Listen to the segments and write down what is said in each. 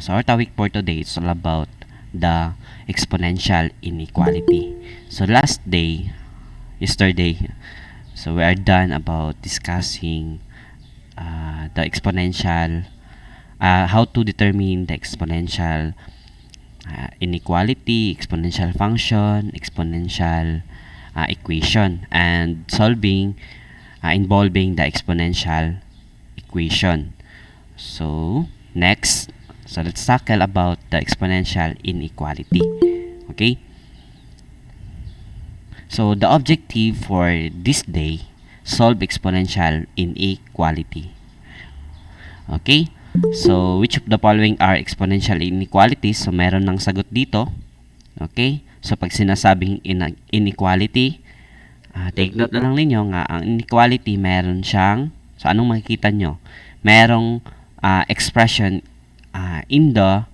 So our topic for today is all about the exponential inequality. So yesterday, so we are done about discussing the exponential, how to determine the exponential inequality, exponential function, exponential equation, and solving involving the exponential equation. So next, so let's tackle about the exponential inequality. Okay? So the objective for this day, solve exponential inequality. Okay? So which of the following are exponential inequalities? So meron ng sagot dito. Okay? So pag sinasabing inequality, take note na lang ninyo nga ang inequality meron siyang, so anong makikita nyo? Merong expression in the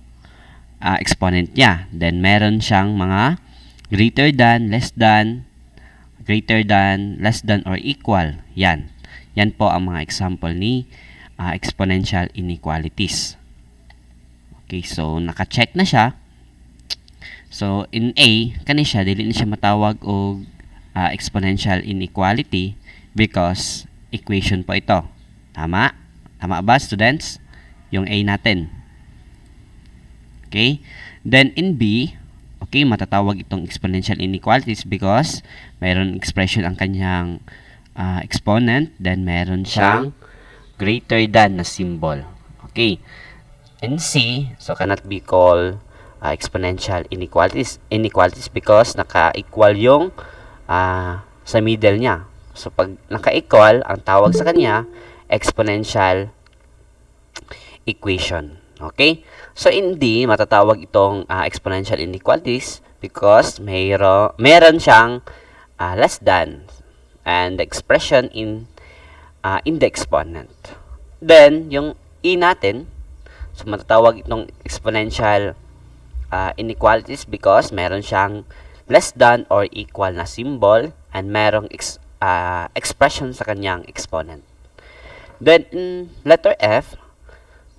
exponent niya. Then meron siyang mga greater than, less than, less than, or equal. Yan. Yan po ang mga example ni exponential inequalities. Okay, so naka-check na siya. So in A, kani siya dili na siya matawag og exponential inequality because equation po ito. Tama? Tama ba, students? Yung A natin. Okay? Then in B, okay, matatawag itong exponential inequalities because mayroon expression ang kanyang exponent, then meron siyang greater than na symbol. Okay? In C, so cannot be called exponential inequalities because naka-equal yung sa middle niya. So pag naka-equal, ang tawag sa kanya exponential equation. Okay? So in D, matatawag itong exponential inequalities because meron siyang less than and the expression in the exponent. Then, yung E natin, so matatawag itong exponential inequalities because meron siyang less than or equal na symbol and merong expression sa kanyang exponent. Then, in letter F,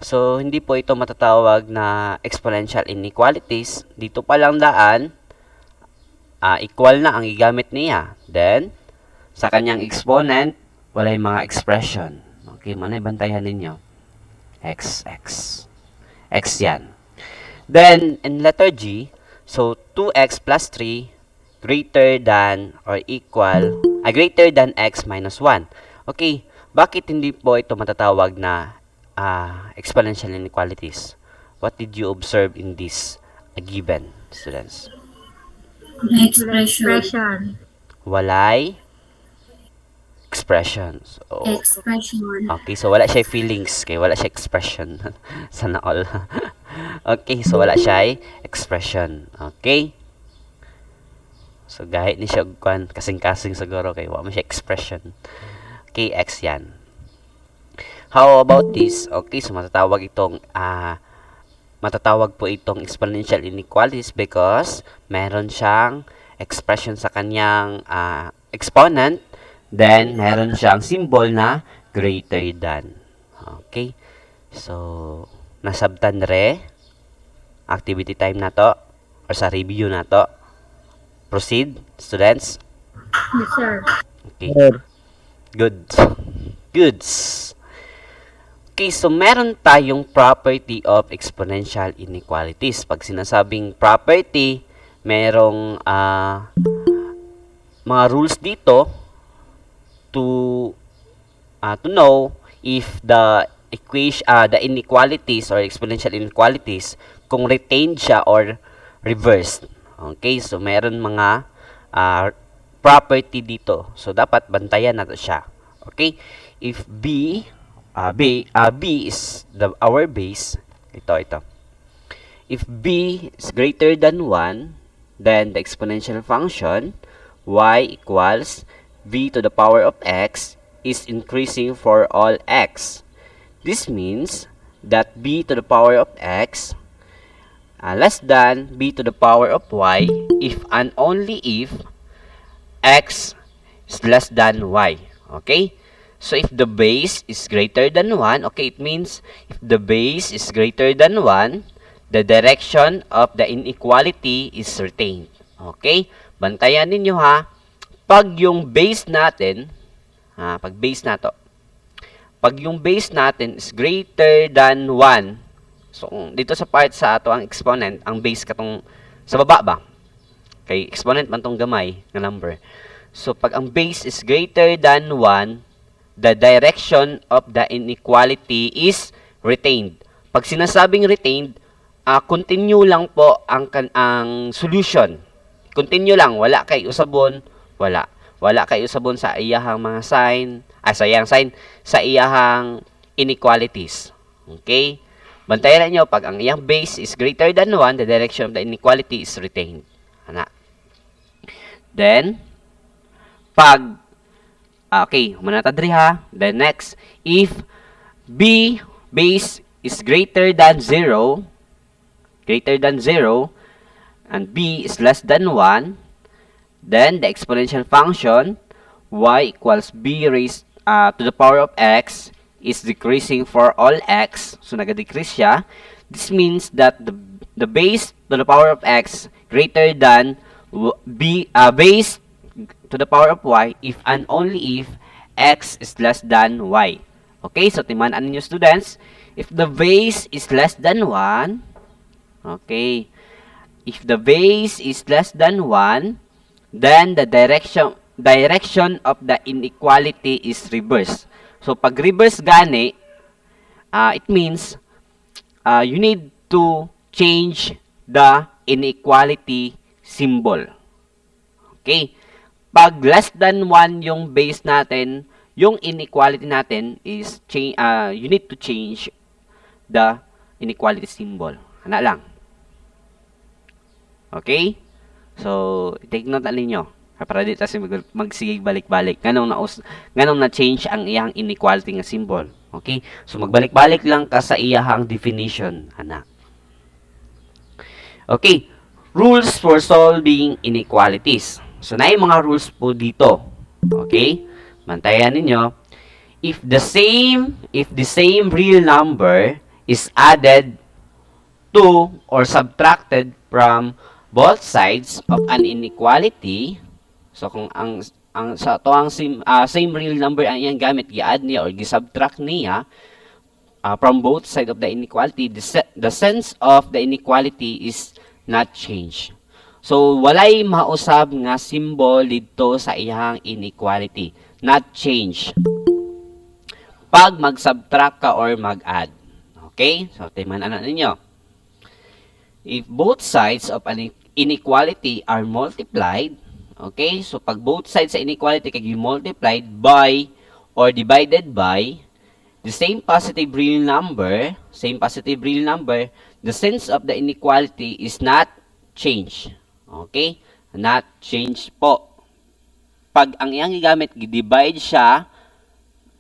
so hindi po ito matatawag na exponential inequalities. Dito pa lang daan, equal na ang igamit niya. Then, sa kanyang exponent, wala yung mga expression. Okay, manay bantayan ninyo. X yan. Then, in letter G, so 2x plus 3 greater than or equal, greater than x minus 1. Okay, bakit hindi po ito matatawag na exponential inequalities? What did you observe in this given, students? Expression. Walay expressions. Oh. Expression. Okay, so wala siya feelings, kay wala siya expression. Sana all. Okay, so wala siya expression. Okay? So gahit ni siya kasing-kasing siguro kay wala mo siya expression. Okay, x yan. How about this? Okay, so matatawag po itong exponential inequalities because meron siyang expression sa kanyang exponent, then meron siyang symbol na greater than. Okay? So, nasabtan re activity time na to or sa review na to. Proceed, students. Yes, sir. Okay. Good. Goods. Okay, so meron tayong property of exponential inequalities. Pag sinasabing property, merong mga rules dito to know if the inequalities or exponential inequalities kung retained siya or reversed. Okay, so meron mga property dito. So dapat bantayan natin siya. Okay? If B is our base, ito. If B is greater than 1, then the exponential function y equals v to the power of x is increasing for all x. This means that b to the power of x less than b to the power of y if and only if x is less than y. Okay? So if the base is greater than 1, okay, it means if the base is greater than 1, the direction of the inequality is retained. Okay? Bantayan ninyo ha. Pag yung base natin, pag base na to, pag yung base natin is greater than 1, so dito sa part sa ato ang exponent, ang base katong sa baba ba? Kay exponent man tong gamay nga number. So pag ang base is greater than 1, the direction of the inequality is retained. Pag sinasabing retained, continue lang po ang solution. Continue lang, wala kay usabon, wala. Wala kay usabon sa iyahang mga sign, sa iyahang inequalities. Okay? Bantayan niyo pag ang iyang base is greater than 1, the direction of the inequality is retained. Ana. Then, pag okay, humanata diri ha. Then next, if b base is greater than 0, and b is less than 1, then the exponential function y equals b raised to the power of x is decreasing for all x. So naga-decrease siya. This means that the base to the power of x greater than base to the power of y if and only if x is less than y. Okay, so timan-an ninyo students, if the base is less than 1, okay, if the base is less than 1, then the direction of the inequality is reversed. So pag reverse gani, it means you need to change the inequality symbol. Okay? Pag less than 1 yung base natin, yung inequality natin is you need to change the inequality symbol. Ana lang. Okay? So, take note na ninyo. Para dito kasi magsigig balik-balik. Ganong na-change ang iyang inequality nga symbol. Okay? So, magbalik-balik lang ka sa iyang definition, anak. Okay. Rules for solving inequalities. So, na yung mga rules po dito. Okay? Bantayan ninyo. If the same real number is added to or subtracted from both sides of an inequality, so kung ang sa to ang same real number ang iyang gamit gi-add niya or gi-subtract niya from both sides of the inequality, the sense of the inequality is not changed. So walay mausab nga symbol dito sa iyang inequality, not change. Pag mag-subtract ka or mag-add. Okay? So timan-an ninyo. If both sides of an inequality are multiplied, okay, so pag both sides sa inequality kay multiplied by or divided by the same positive real number, the sense of the inequality is not changed. Okay? Not changed po. Pag ang iyang gigamit, gi-divide siya,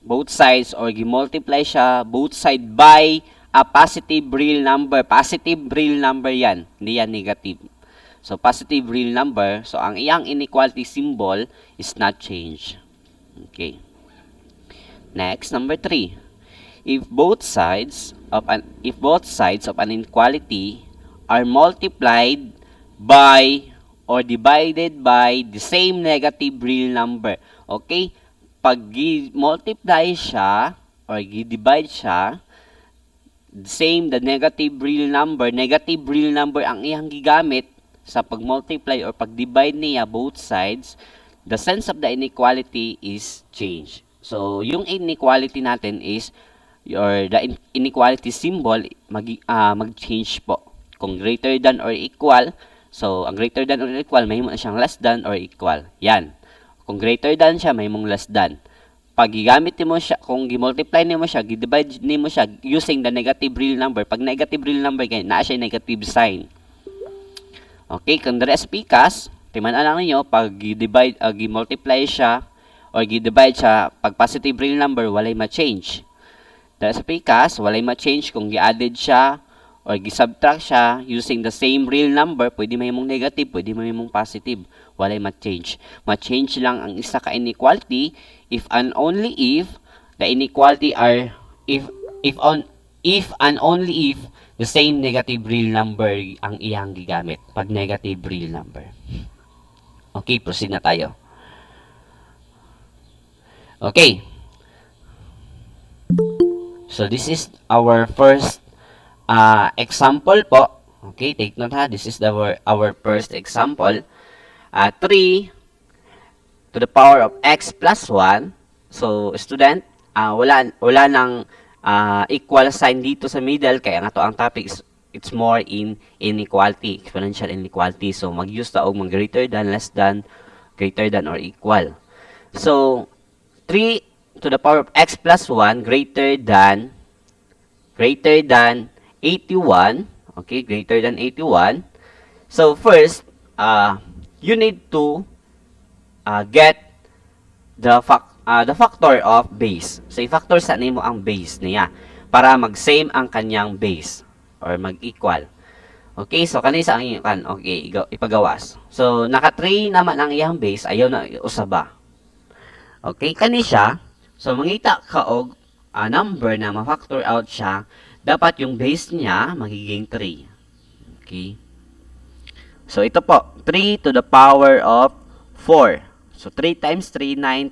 both sides, or gi-multiply siya, both side by a positive real number. Positive real number yan. Hindi yan negative. So, positive real number. So, ang iyang inequality symbol is not changed. Okay. Next, number 3. If both sides of an inequality are multiplied by or divided by the same negative real number. Okay? Pag multiply siya or divide siya, the negative real number ang iyang gigamit sa pag-multiply or pag-divide niya both sides, the sense of the inequality is changed. So, yung inequality natin is, or the inequality symbol, mag-change po. Kung greater than or equal, so, ang greater than or equal, may mo na siyang less than or equal. Yan. Kung greater than siya, may mong less than. Pag gigamit mo siya, kung gi-multiply nimo siya, gi-divide nimo siya using the negative real number, pag negative real number, na siya negative sign. Okay, kung the rest pikas, timan-an lang ninyo, pag gi-divide, gi-multiply siya, or gi-divide siya, pag positive real number, walay ma-change. The rest pikas, walay ma-change kung gi-added siya, or gi-subtract siya using the same real number, pwede may mong negative, pwede may mong positive, walay ma-change. Ma-change lang ang isa ka inequality if and only if the inequality are if and only if the same negative real number ang iyang gigamit pag negative real number. Okay, proceed na tayo. Okay. So, this is our first example po. Okay, take note ha. This is our first example. 3 to the power of x plus 1. So, student, wala nang equal sign dito sa middle. Kaya nga to ang topic is it's more in inequality, exponential inequality. So, mag-use ta og mag greater than, less than, greater than, or equal. So, 3 to the power of x plus 1 greater than 81. Okay, greater than 81. So, first, you need to get the factor of base. So, i-factor sa nimo ang base niya para mag-same ang kanyang base or mag-equal. Okay, so kanisa ang iyang okay, ipagawas. So, naka 3 naman ang iyang base, ayaw na usaba. Okay, kanisya. So, mangita ka og number na ma-factor out siya, dapat yung base niya magiging 3. Okay. So, ito po, 3 to the power of 4. So, 3 times 3, 9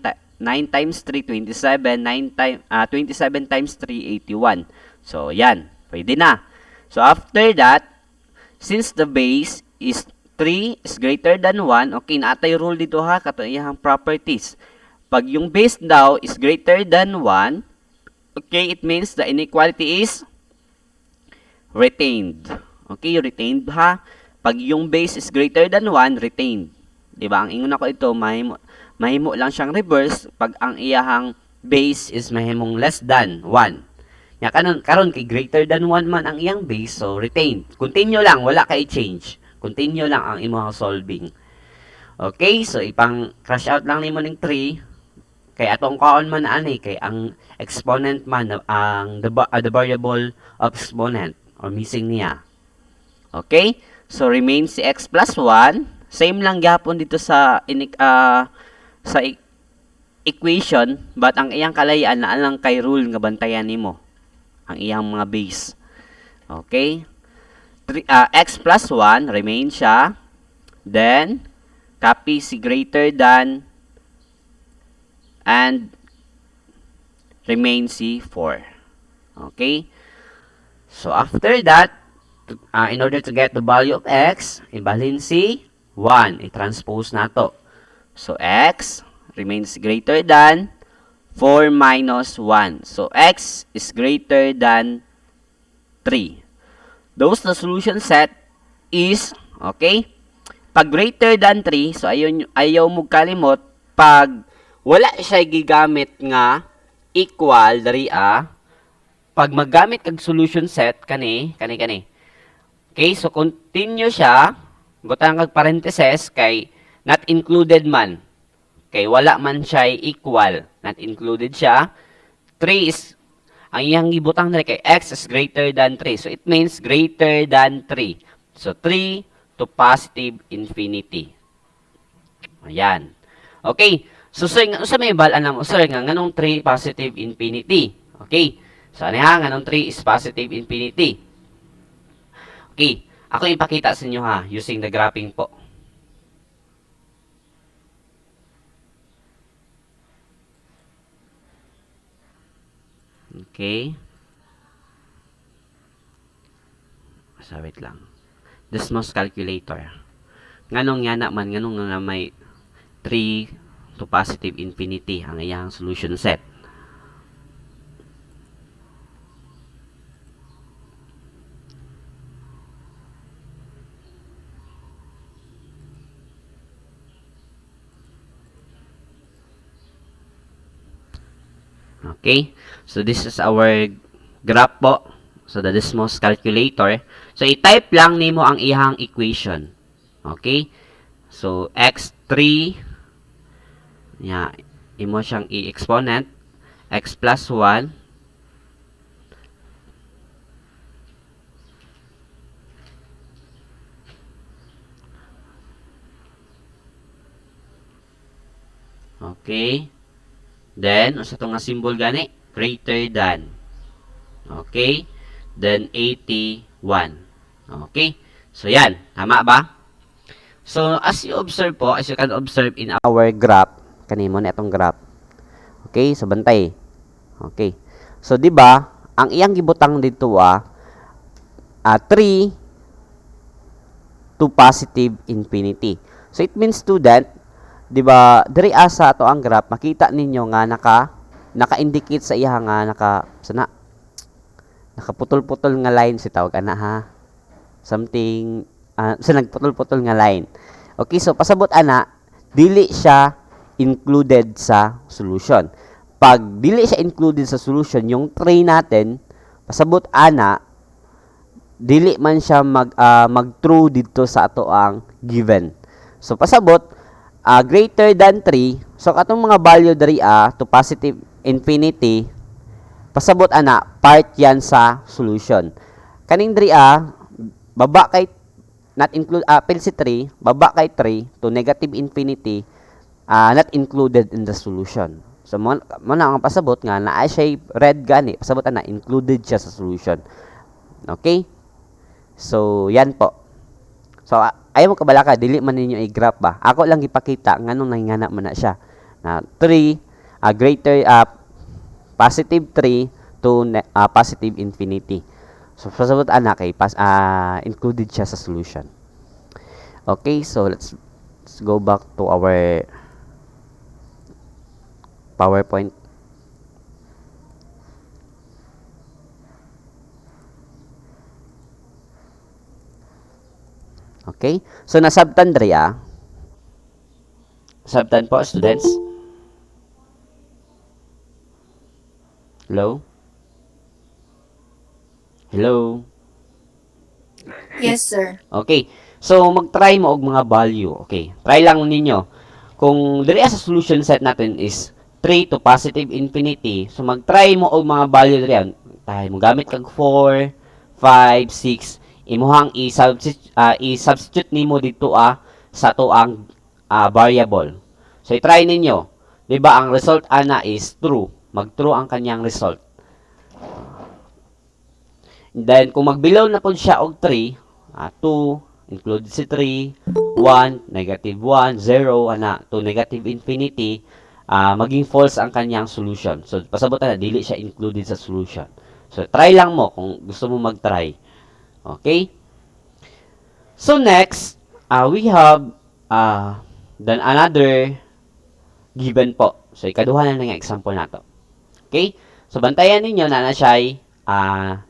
times 3, 27. 27 times 3, 81. So, yan. Pwede na. So, after that, since the base is 3 is greater than 1, okay, naatay rule dito ha, kato iyang properties. Pag yung base daw is greater than 1, okay, it means the inequality is retained. Okay, retained ha. Pag yung base is greater than 1, retained. Diba? Ang ingon ako ito, mahimo lang siyang reverse pag ang iyahang base is mahimong less than 1. Ya, karon kay greater than 1 man ang iyang base, so retained. Continue lang, wala kay change. Continue lang ang imong solving. Okay, so ipang crash out lang nimo ning 3. Kay atong kaon man ani kay ang exponent man ang the variable of exponent or missing niya. Okay? So remains si x plus 1. Same lang gyapon dito sa equation, but ang iyang kalayaan na lang kay rule nga bantayan nimo ang iyang mga base. Okay? X plus 1 remain siya. Then copy si greater than and remain si 4. Okay? So, after that, in order to get the value of x, ibalhin si 1. I-transpose na to. So, x remains greater than 4 minus 1. So, x is greater than 3. Those the solution set is, okay, pag greater than 3, so ayaw mo kalimot, pag wala siya gigamit nga equal dari pag maggamit kag solution set kani. Okay, so continue siya, butang kag parentheses kay not included man. Kay wala man siya equal, not included siya. 3 is ang iyang gibutang diri kay x is greater than 3. So it means greater than 3. So 3 to positive infinity. Ayan. Okay. So, sa may balaan na mo, sir, nga nganong 3 positive infinity. Okay. So, ano ha? Nganong 3 is positive infinity. Okay. Ako ipakita sa inyo ha, using the graphing po. Okay. So, wait lang. Desmos calculator. Nganong yana man, nganong nga may 3 to positive infinity ang iyang solution set. Okay? So, this is our graph po. So, the Desmos calculator. So, i-type lang nimo ang iyang equation. Okay? So, x3 imo siyang i-exponent x plus 1 okay, then usa to nga symbol gani greater than, okay, then 80 1. Okay? So, yan. Tama ba? So, as you observe po, as you can observe in our graph, kanimo na itong graph. Okay? So, bantay. Okay. So, di ba, ang iyang gibutang dito 3 to positive infinity. So, it means student, di ba, diri asa to ang graph, makita ninyo nga naka-indicate sa iya nga nakaputol-putol nga line si tawag ana ha. Something sa nagputol-putol nga line. Okay, so pasabot ana, dili siya included sa solution. Pag dili siya included sa solution, yung tray natin, pasabot ana, dili man siya mag-true dito sa ato ang given. So pasabot, greater than 3, so katong mga value diri to positive infinity, pasabot ana, part yan sa solution. Kaning diri baba kay not include penalty 3, baba kay 3 to negative infinity, not included in the solution. So mo na ang pasabot nga naa siya red gani, pasabot na included siya sa solution. Okay? So yan po. So ayaw mo kabalaka, dili man ninyo i-graph ba. Ako lang gipakita nganong nahingana man na siya. Na 3 greater positive 3 to positive infinity. So, pasabot ana kay included siya sa solution. Okay, so let's go back to our PowerPoint. Okay, so nasabtan diri Sabtan po, students. Hello? Hello? Yes, sir. Okay. So, mag-try mo og mga value. Okay. Try lang ninyo. Kung diri sa solution set natin is 3 to positive infinity, so mag-try mo og mga value diri. Tayo mo gamit kag 4, 5, 6, imuhang i-substitute nimo dito sa to ang variable. So, i-try ninyo. 'Di ba ang result ana is true. Mag-true ang kanyang result. Then, kung magbilaw na po siya og 3, 2, include si 3, 1, negative 1, 0, to negative infinity, maging false ang kanyang solution. So, pasabot na, dili siya included sa solution. So, try lang mo kung gusto mo mag-try. Okay? So, next, we have then another given po. So, ikaduha na ng example na to. Okay? So, bantayan ninyo na siya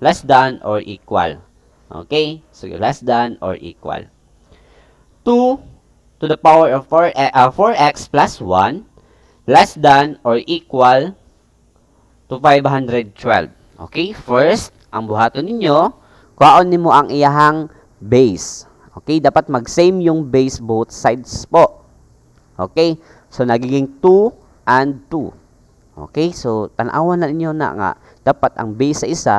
less than or equal. Okay? So, less than or equal. 2 to the power of 4x plus 1 less than or equal to 512. Okay? First, ang buhaton ninyo, kuhaon nimo ang iyahang base. Okay? Dapat mag-same yung base both sides po. Okay? So, nagiging 2 and 2. Okay, so tanawan na ninyo na nga dapat ang base sa isa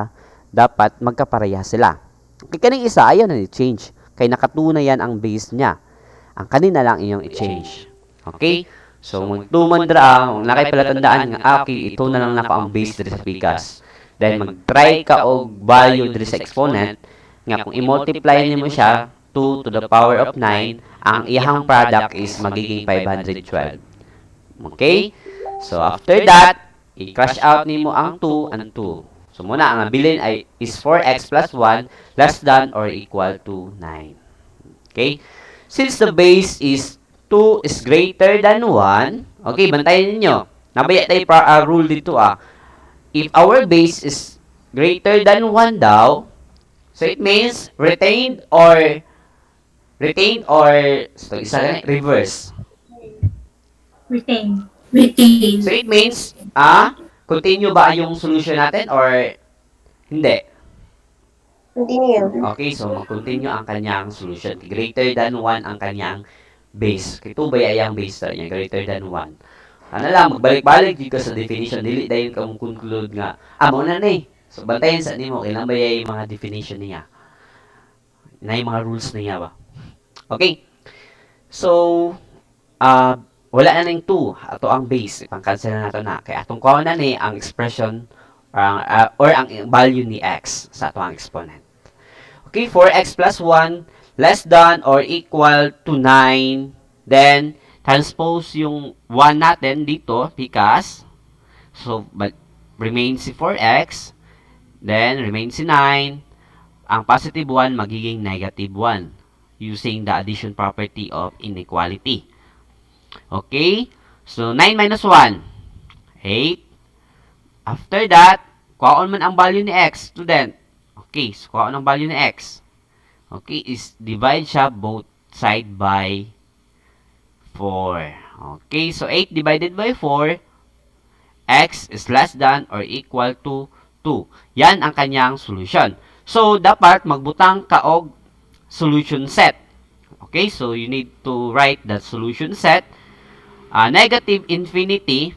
dapat magkapareha sila. Okay, kaning isa ayaw na i-change kay nakatunay yan ang base niya. Ang kanina lang inyong i-change. Okay? So magtuman dra ang nakay palatandaan nga okay, ito na lang nako ang base diri sa pikas. Then mag-try ka og value diri sa exponent nga kung i-multiply nimo siya 2 to the power of 9, ang iyang product is magiging 512. Okay? So, after that, i-crush out nimo ang 2 and 2. So, muna, ang abilin is 4x plus 1 less than or equal to 9. Okay? Since the base is 2 is greater than 1, okay, bantayan ninyo. Nabaya tayo rule dito If our base is greater than 1 daw, so it means retained or so, isa reverse. Retain. So it means, continue ba yung solution natin or hindi? Continue. Okay, so mag-continue ang kanyang solution. Greater than 1 ang kanyang base. Kito ba yung base niya? Greater than 1. Ano lang, magbalik-balik dito sa definition. Dili dayon ka mong conclude nga, mo na na So, bantayan sa nimo, kailan ba yung mga definition niya? Na yung mga rules niya ba? Okay. So, wala na ng 2 ato ang base ipang-cancel na nato na kay atong kuha na ni ang expression or ang value ni x sa ato ang exponent. Okay, 4x plus 1 less than or equal to 9. Then, transpose yung 1 natin dito because, so, remains si 4x. Then, remains si 9. Ang positive 1 magiging negative 1 using the addition property of inequality. Okay? So, 9 minus 1, 8. After that, kuhaon man ang value ni x, student. Okay, so kuhaon ang value ni x. Okay, is divide siya both side by 4. Okay, so 8 divided by 4, x is less than or equal to 2. Yan ang kanyang solution. So, dapat magbutang ka og solution set. Okay, so you need to write the solution set. Negative infinity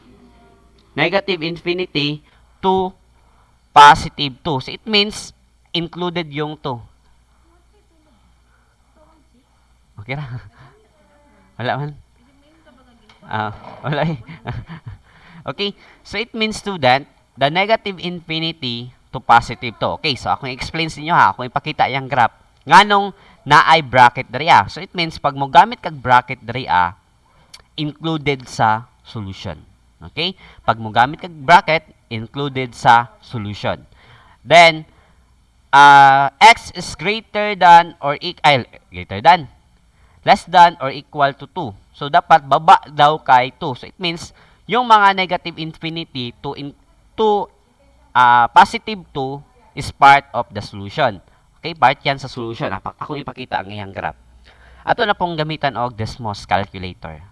to positive 2. So, it means included yung 2. Okay na? Wala man? Wala eh. Okay, so it means, student, the negative infinity to positive 2. Okay, so ako i-explain sa inyo ha. Ako ipakita yung graph. Nganong naay bracket dari a. So it means, pag mo gamit kag bracket dari a, included sa solution. Okay? Pag mo gamit kag bracket, included sa solution. Then, x is greater than or less than or equal to 2. So, dapat baba daw kay 2. So, it means, yung mga negative infinity to positive 2 is part of the solution. Okay? Part yan sa solution. Ako ipakita ang iyang graph. Ato na pong gamitan og Desmos calculator.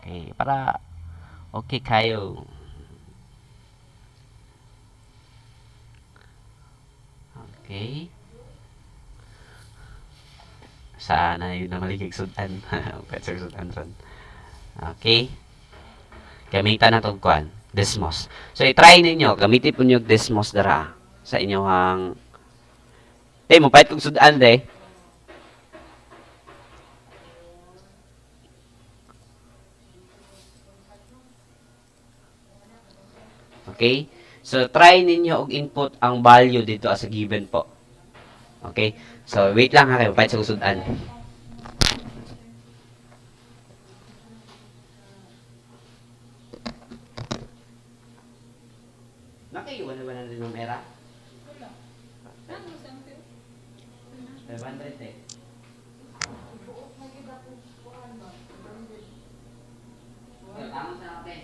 Okay, para okay kayo. Okay. Sana yun na maligig sudan. Pwede sudan ron. Okay. Gamitan na itong kuan. Desmos. So, i-try ninyo. Gamitin po nyo Desmos dara sa inyong mo pahit kong sudan de. Okay? So, try ninyo og input ang value dito as a given po. Okay? So, wait lang ha kayo. Pahit sa kusudan. Nakaiwan na ba na rin ng era? 500 eh. Tama sa natin.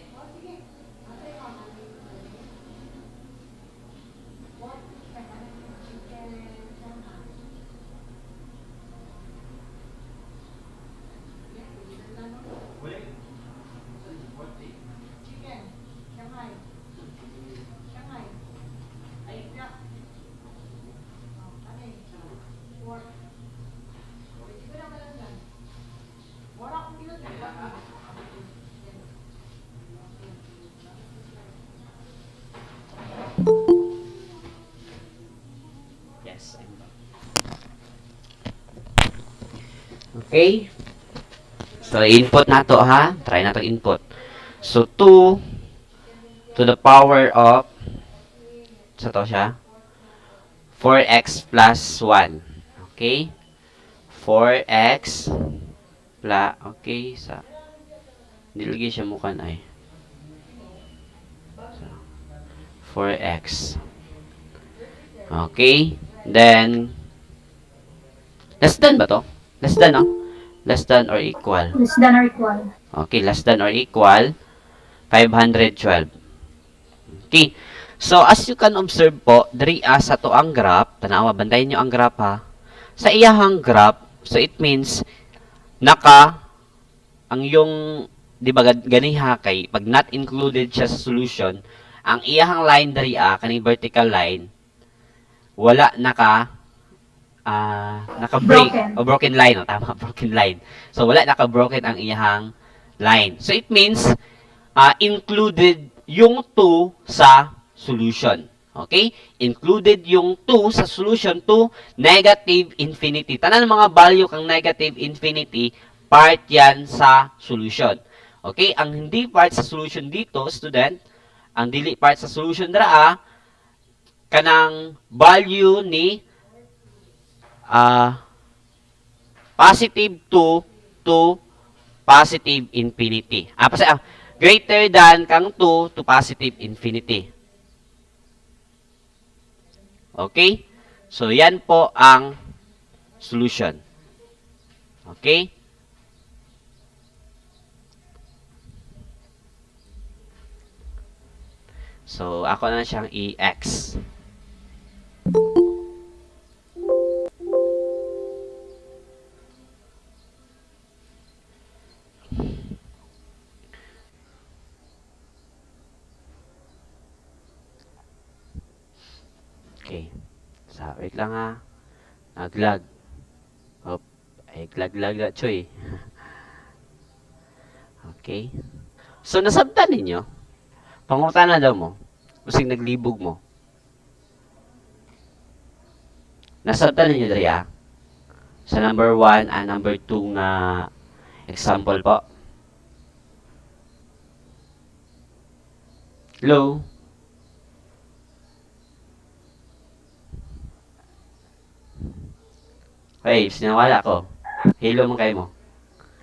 Yes, I'm back. Okay. So, input na to ha. Try na to input. So, 2 to the power of sa to siya 4x plus 1. Okay? 4x plus, okay, sa nilagay siya mukha na eh. So, 4x. Okay? Then, less than ba to? Less than, no? Less than or equal? Less than or equal. Okay, less than or equal 512. Okay. So, as you can observe po, diri sa to ang graph, tanawa, bandayin nyo ang graph ha. Sa iyahang graph, so it means, ang yung, di ba, ganiha kay, pag not included siya sa solution, ang iyahang line diri kaning vertical line, wala naka-break o broken line, tama, broken line. So, wala naka-broken ang iyahang line. So, it means, included yung 2 sa solution. Okay? Included yung 2 sa solution to negative infinity. Tanan ng mga value kang negative infinity, part yan sa solution. Okay? Ang hindi part sa solution dito, student, ang dili part sa solution kanang value ni positive 2 to positive infinity. Greater than kang 2 to positive infinity. Okay? So, yan po ang solution. Okay? So, ako na siyang i-x. Okay. So, wait lang ha. Naglag. Hop. Ay, glag-lag na, choy. Okay. So, nasabtan ninyo. Pangutan na daw mo. Using naglibog mo. Nasabtan ninyo dali ah. Sa number 1 and number 2 nga example po. Hello? Hey, sinawala ko. Hello man kayo mo.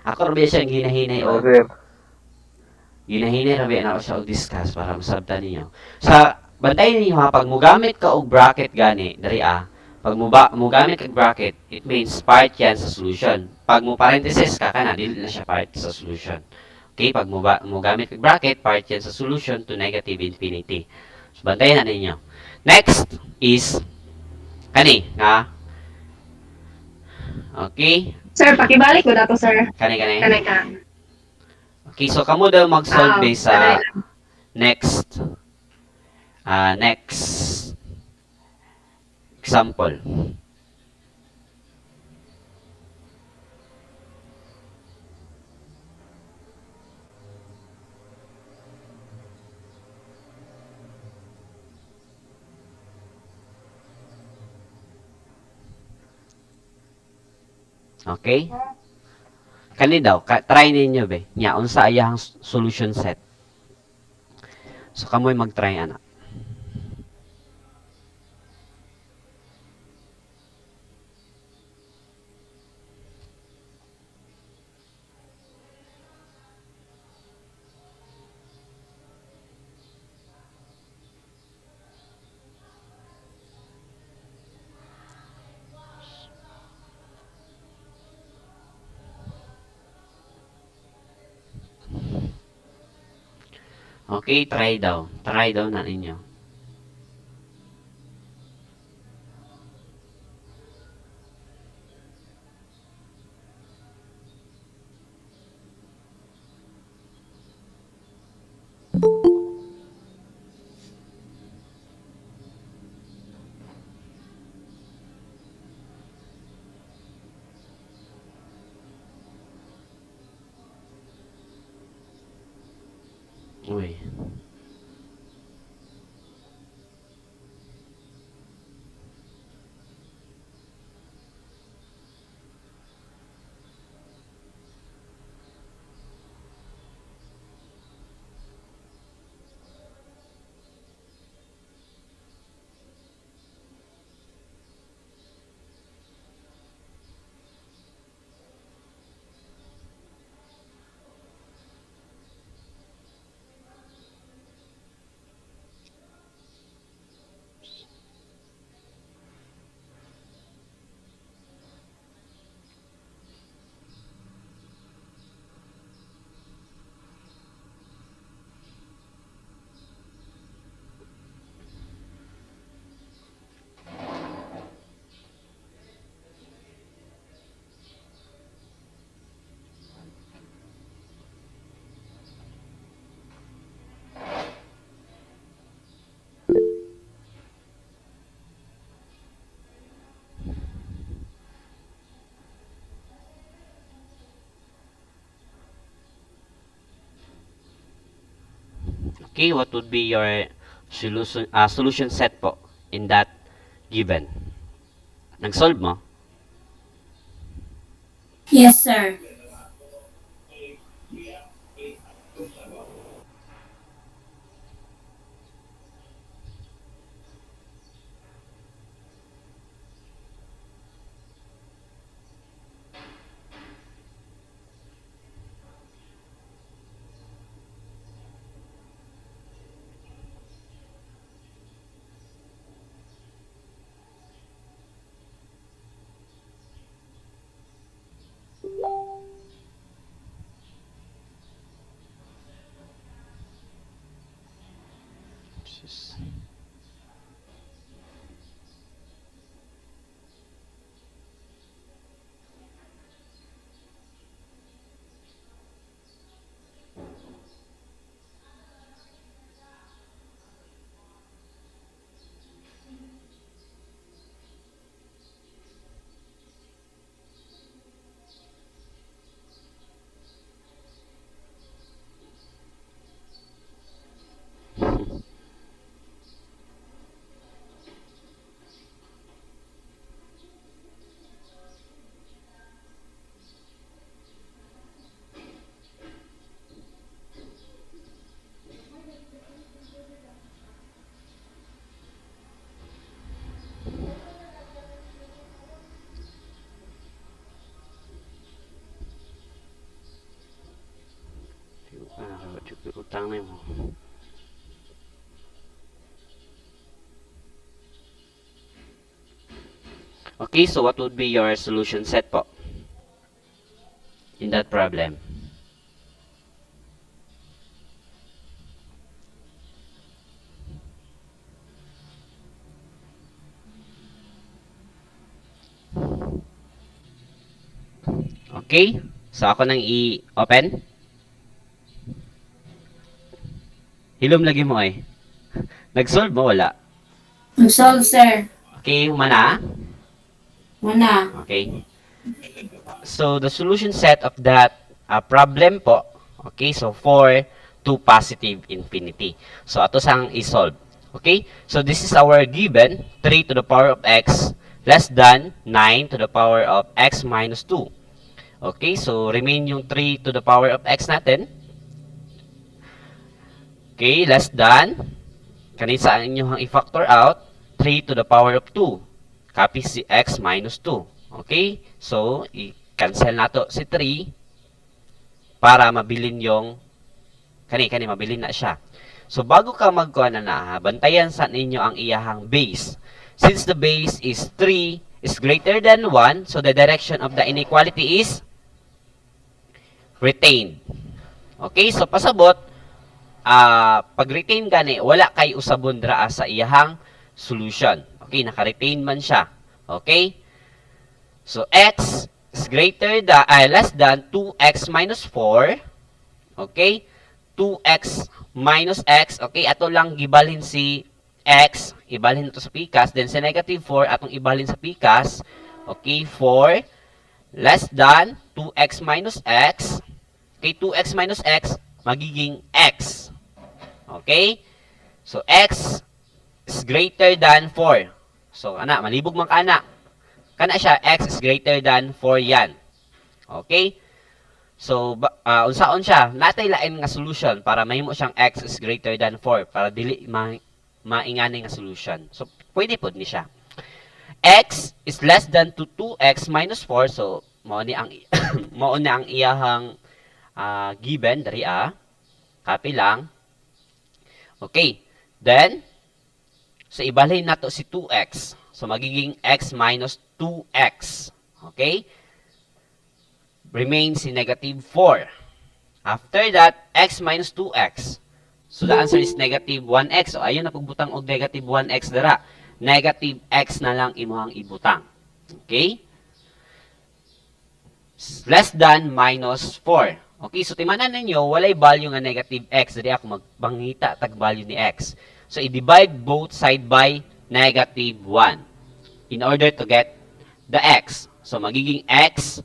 Ako rabi siyang hinahinay o ginahinay rabi na ako siya og discuss para masabtan ninyo. Sa bantayan ninyo ha, pag mugamit ka og bracket gani, dari pag mugamit ka og bracket, it means part yan sa solution. Pag mo parenthesis ka kana, dili na siya part sa solution. Okay, pag mugamit ka og bracket, part yan sa solution to negative infinity. So bantayan na ninyo. Next is kani nga. Okay? Sir, pakibalik ko na to, sir. Kani. Kanay ka. Okay, so kamo daw mag-solve based sa kanay. next example. Okay? Kani daw, try ninyo be. Nya unsa ayang solution set. So kamoy mag-try ana. Okay, try daw. Try daw na ninyo. Uy. Okay, what would be your solution set po in that given? Nag-solve mo? Yes, sir. Sus. Utang na mo. Okay, so what would be your solution set po in that problem? Okay, so ako nang i-open. Hilom lagi mo ay. Nag-solve mo, wala. Solve, sir. Okay, humana. Muna. Okay. So, the solution set of that problem po, okay, so 4 to positive infinity. So, ato sang i-solve. Okay? So, this is our given, 3 to the power of x less than 9 to the power of x minus 2. Okay? So, remain yung 3 to the power of x natin. Okay? Less than, kanina sa inyong i-factor out, 3 to the power of 2. Copy si x minus 2. Okay? So, i-cancel nato si 3 para mabilin yung kani mabilin na siya. So, bago ka magkuha na bantayan sa ninyo ang iyahang base. Since the base is 3 is greater than 1, so the direction of the inequality is retained. Okay? So, pasabot, pag-retain gani, wala kay usabon draa sa iyahang solution. Okay, naka-retain man siya. Okay? So, x is less than 2x minus 4. Okay? 2x minus x. Okay, ato lang gibalhin si x. Ibalhin ito sa pikas. Then, sa negative 4, atong ibalhin sa pikas. Okay, 4 less than 2x minus x. Okay, 2x minus x magiging x. Okay? So, x is greater than 4. So, malibog man kana. Kana siya, x is greater than 4 yan. Okay? So, unsaon siya? Natay lain nga solution para mahimo siyang x is greater than 4 para dili maingani nga solution. So, pwede pod ni siya. X is less than to 2x minus 4. So, mao ni ang mao na ang iyahang given dari Copy lang. Okay. Then, so ibalhin nato si 2x. So, magiging x minus 2x. Okay? Remains si negative 4. After that, x minus 2x. So, the answer is negative 1x. So, ayun na pagbutang og negative 1x dara. Negative x na lang imuhang ibutang. Okay? Less than minus 4. Okay, so timanan ninyo, walay value nga negative x. Dali ako magbangita tag value ni x. So, i-divide both side by negative 1 in order to get the x. So, magiging x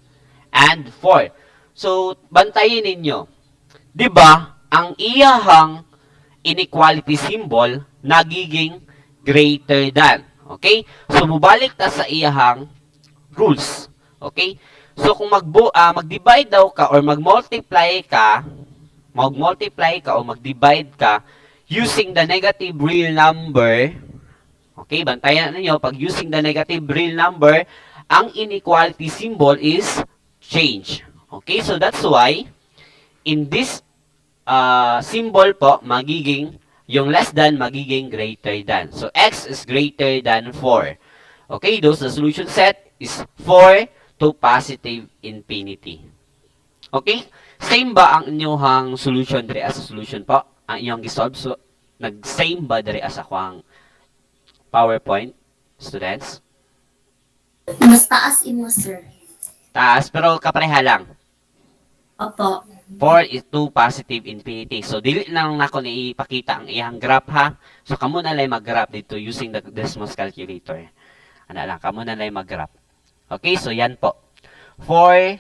and 4. So, bantayin ninyo. Diba, ang iyahang inequality symbol nagiging greater than. Okay? So, mubalik ta sa iyahang rules. Okay? So, kung mag-divide daw ka or mag-multiply ka o mag-divide ka using the negative real number, okay, bantayan ninyo, pag using the negative real number, ang inequality symbol is change. Okay, so that's why, in this symbol po, yung less than, magiging greater than. So, x is greater than 4. Okay, those the solution set is 4 to positive infinity. Okay? Same ba ang inyong solution dire as a solution po? Ang inyong gisolve? So, Nag-same ba diri as ako ang PowerPoint, students? Mas taas imo, sir. Taas, pero kapareha lang. Opo. 4 is 2 positive infinity. So, dili lang nako ni ipakita ang iyang graph ha. So, kamo na lang mag-graph dito using the Desmos calculator. Ano lang, kamo na lang mag-graph. Okay, so yan po. 4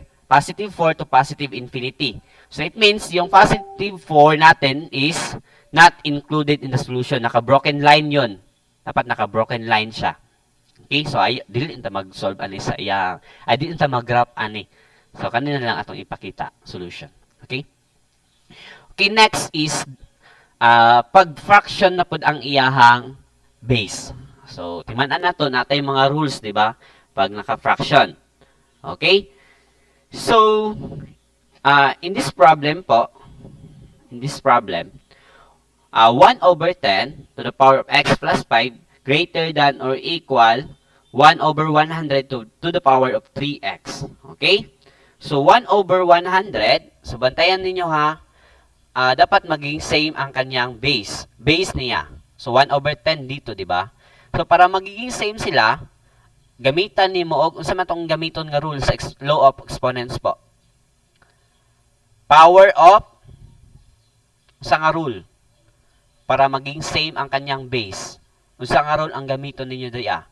to positive infinity. So, it means yung positive 4 natin is not included in the solution. Naka-broken line yon. Dapat naka-broken line siya. Okay, so dili ta mag-solve ani sa iya. Dili ta mag-graph ani. So, kanina lang atong ipakita solution. Okay? Okay, next is pag fraction na pud ang iyahang base. So, timan-an nato natay mga rules, di ba? Pag naka-fraction. Okay? So, in this problem po, 1/10 to the power of x plus 5 greater than or equal 1/100 to the power of 3x. Okay? So, 1/100, so bantayan ninyo ha, dapat maging same ang kanyang base. Base niya. So, 1/10 dito, di ba? So, para magiging same sila, gamitan ni mo, unsa man tong gamiton nga rule sa law of exponents po. Power of, unsa nga rule? Para maging same ang kanyang base. Unsa nga rule ang gamiton ninyo diya?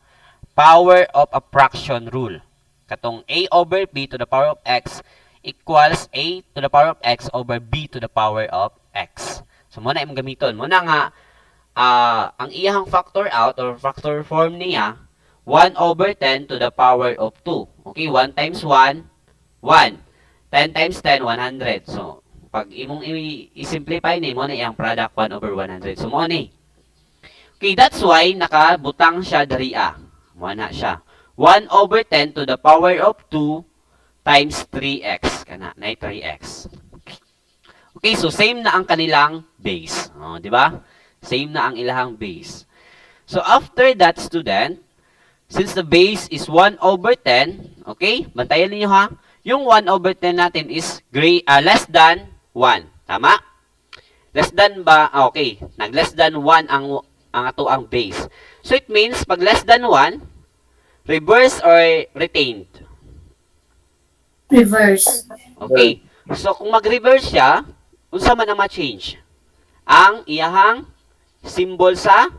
Power of a fraction rule. Katong a over b to the power of x equals a to the power of x over b to the power of x. So, muna imong gamiton. Muna nga, ang iyang factor out or factor form niya, 1/10 to the power of 2. Okay, 1 times 1, 1. 10 times 10, 100. So, pag imong i-simplify ni mo na iyang product 1/100. So, mo ni. Okay, that's why nakabutang siya dari Muna siya. 1/10 to the power of 2 times 3x. Kana, na 3x. Okay, so same na ang kanilang base. Di ba? Same na ang ilahang base. So, after that, student, since the base is 1/10, okay, bantayan niyo ha, yung 1/10 natin is less than 1. Tama? Less than ba? Okay, nag-less than 1 ang ato ang base. So, it means, pag less than 1, reverse or retained? Reverse. Okay. So, kung mag-reverse siya, unsa man ang ma-change? Ang iyahang symbol sa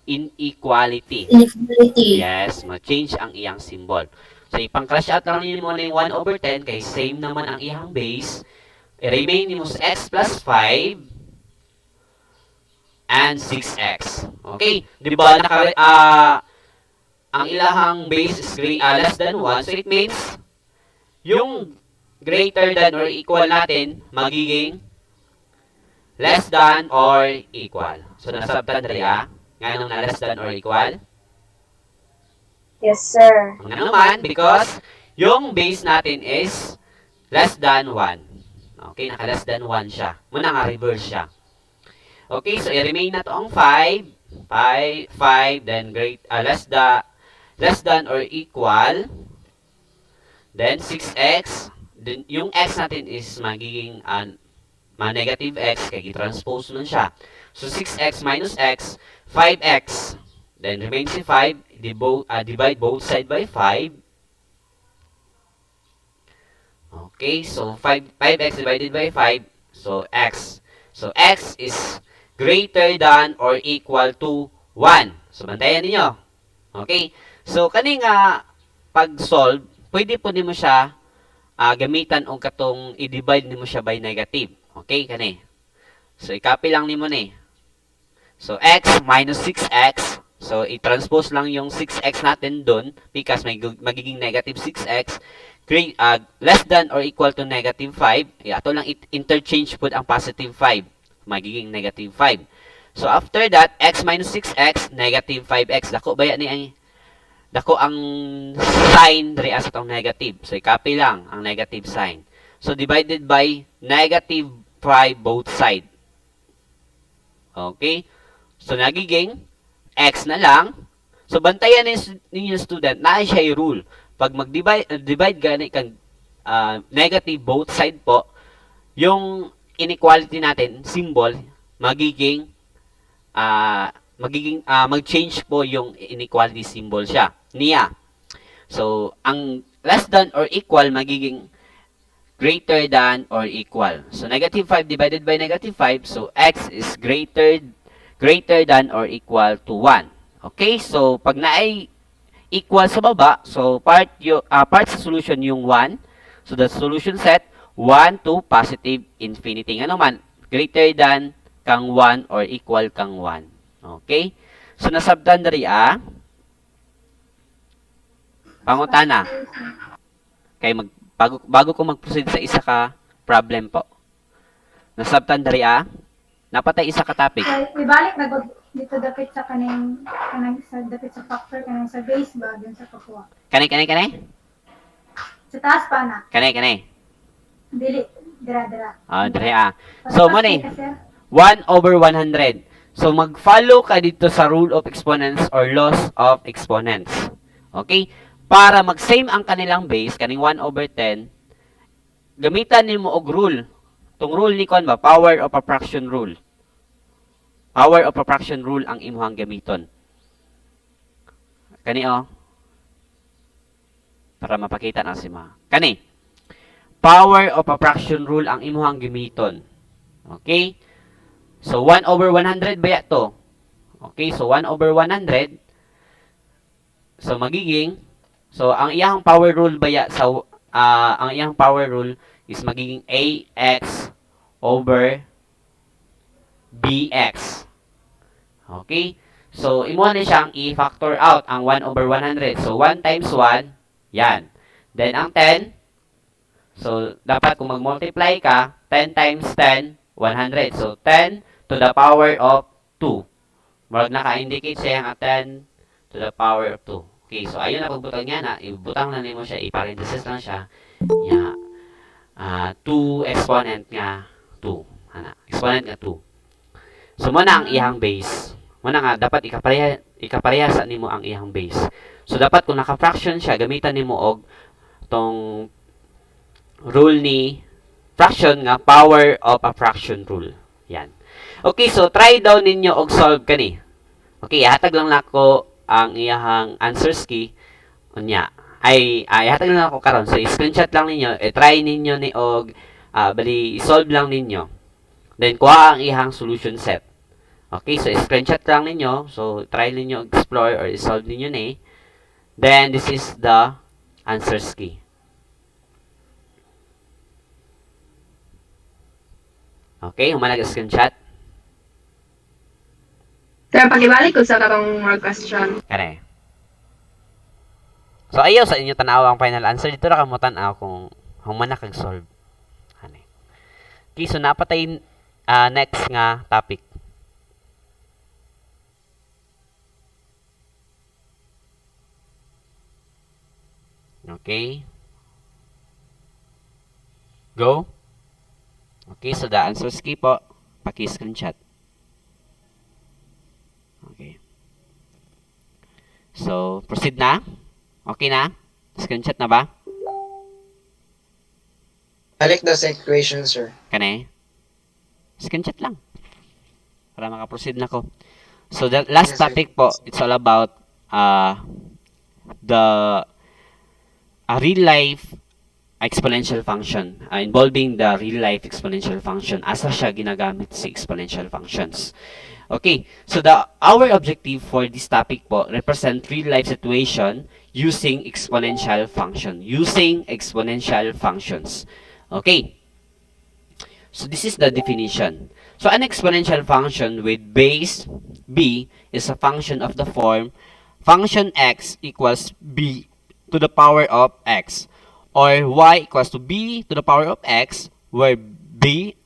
inequality. Inequality. Yes, ma-change ang iyang symbol. So, ipang-crash out lang ninyo mo na yung 1/10 kay same naman ang iyang base. I-remain mo sa x plus 5 and 6x. Okay? Di ba ang ilahang base is less than 1. So, it means yung greater than or equal natin magiging less than or equal. So, nasabtan rin Nga na less than or equal? Yes, sir. Nga naman, because yung base natin is less than 1. Okay, naka-less than 1 siya. Muna nga, reverse siya. Okay, so i-remain na to ang 5, then less than or equal, then 6x, then yung x natin is magiging negative x, kaya i-transpose nun siya. So, 6x minus x, 5x, then remains si 5, divide both side by 5. Okay, so 5x divided by 5, so x. So, x is greater than or equal to 1. So, bantayan ninyo. Okay, so kani nga pag-solve, pwede po nimo siya gamitan og katong i-divide nimo siya by negative. Okay, kani. So, i-copy lang nimo ni. So, x minus 6x. So, i-transpose lang yung 6x natin dun because may magiging negative 6x. Less than or equal to negative 5. Ato lang interchange po ang positive 5. Magiging negative 5. So, after that, x minus 6x, negative 5x. Dako ba yan ni dako ang sign diri as itong negative. So, i-copy lang ang negative sign. So, divided by negative 5 both side. Okay? So, nagiging x na lang. So, bantayan ninyo student, na siya yung rule. Pag mag-divide gani kang negative both side po, yung inequality natin, symbol, magiging mag-change po yung inequality symbol niya. So, ang less than or equal magiging greater than or equal. So, negative 5 divided by negative 5. So, x is greater than or equal to 1. Okay? So, pag na ay equal sa baba, so part sa solution yung 1. So, the solution set, 1 to positive infinity. Ano man, greater than kang 1 or equal kang 1. Okay? So, nasabtan na rin pangutana. Kay bago ko mag-proceed sa isa ka problem po. Nasabtan dari napatay isa ka topic. Ibalik na dito dapit sa kanang sa dapit sa factor kanang sa base ba dun sa kukuha. Kanay? Sa taas pa na. Kanay. Dili dira. Dari So mo ni 1/100. So mag-follow ka dito sa rule of exponents or laws of exponents. Okay? Para mag-same ang kanilang base, kaning 1/10, gamitan nimo og rule. Tong rule ni kon ba, power of a fraction rule. Power of a fraction rule ang imuhang gamiton. Kani para mapakita na si ma. Kani. Power of a fraction rule ang imuhang gamiton. Okay? So 1/100 ba to? Okay, so 1/100. So magiging ang iyang power rule ang iyang power rule is magiging ax over bx. Okay? So imo na siyang i-factor out ang 1/100. So 1 times 1, yan. Then ang 10, so dapat kung mag-multiply ka, 10 times 10, 100. So 10 to the power of 2. Marag naka-indicate siya ang 10 to the power of 2. Okay, so ayun na pagbutang niya na, ibutang na nimo siya, i-parenthesis lang siya. 2 exponent nga 2. Exponent nga 2. So mo na ang iyang base. Mo na nga dapat ikapareha sa nimo ang iyang base. So dapat kung naka-fraction siya, gamitan nimo og tong rule ni fraction nga power of a fraction rule. Yan. Okay, so try daw ninyo og solve kani. Okay, ihatag lang nako ang iyahang answers key unya ihatag lang ako karon, so screenshot lang ninyo, try ninyo ni og bali solve lang ninyo, then kuha ang iyahang solution set. Okay, so screenshot lang ninyo, so try ninyo explore or solve ninyo ni, then this is the answers key. Okay, humanag screenshot. Sir, pakibalik ko sa katong more question. Kare. So ayaw sa inyo tanaw ang final answer dito ra kamo tan-aw kung human na kag solve. Ani. Okay, so napatay next nga topic. Okay. Go. Okay, so the answers key po, paki-screenshot. Okay. So, proceed na. Okay na? Screenshot na ba? Balik daw sa equation, sir. Kane? Screenshot lang. Para makaproceed na ko. So, the last Yes, sir. topic po, it's all about the real life exponential function, involving the real life exponential function. Asa siya ginagamit sa exponential functions. Okay, so our objective for this topic po represent real life situation using exponential function. Using exponential functions. Okay. So this is the definition. So an exponential function with base b is a function of the form function x equals b to the power of x, or y equals to b to the power of x, where b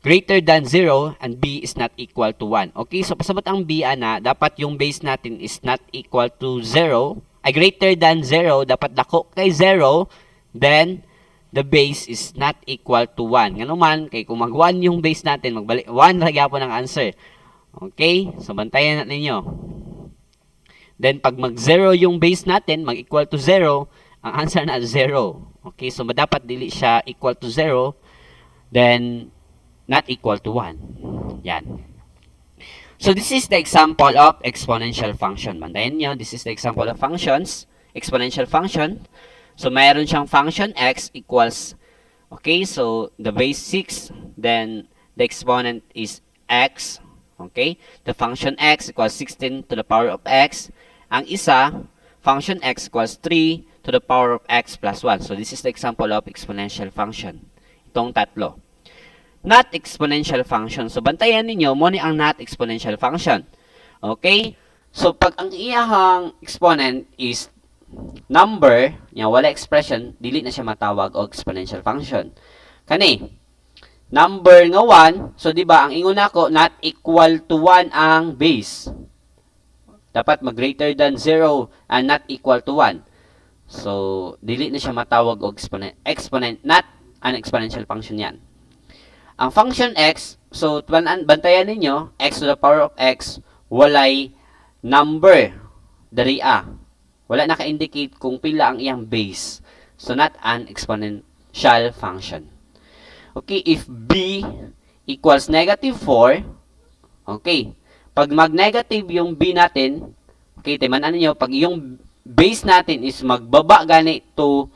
greater than 0 and b is not equal to 1. Okay, so pasabot ang b dapat yung base natin is not equal to 0, ay greater than 0, dapat dako kay 0, then the base is not equal to 1. Ngano man, kay kung mag 1 yung base natin, magbalik 1 ra gyapon ang answer. Okay, so bantayan natin ninyo. Then pag mag 0 yung base natin, mag equal to 0, ang answer na 0. Okay, so dapat dili siya equal to 0, then not equal to 1. Yan. So this is the example of exponential function. Bantayan nyo, this is the example of functions, exponential function. So mayroon siyang function x equals, okay, so the base 6, then the exponent is x, okay. The function x equals 16 to the power of x. Ang isa, function x equals 3 to the power of x plus 1. So this is the example of exponential function. Itong tatlo. Not exponential function. So, bantayan ninyo, mo ni ang not exponential function. Okay? So, pag ang iyahang exponent is number, niya wala expression, dili na siya matawag og exponential function. Kani, number nga 1, so di ba ang ingon nako not equal to 1 ang base. Dapat mag greater than 0 and not equal to 1. So, dili na siya matawag og exponent, not an exponential function yan. Ang function x, so bantayan ninyo, x to the power of x, walay number, dariya. Wala naka-indicate kung pila ang iyang base. So, not an exponential function. Okay, if b equals negative 4, okay, pag mag-negative yung b natin, okay, timanan ninyo, pag yung base natin is magbaba gani to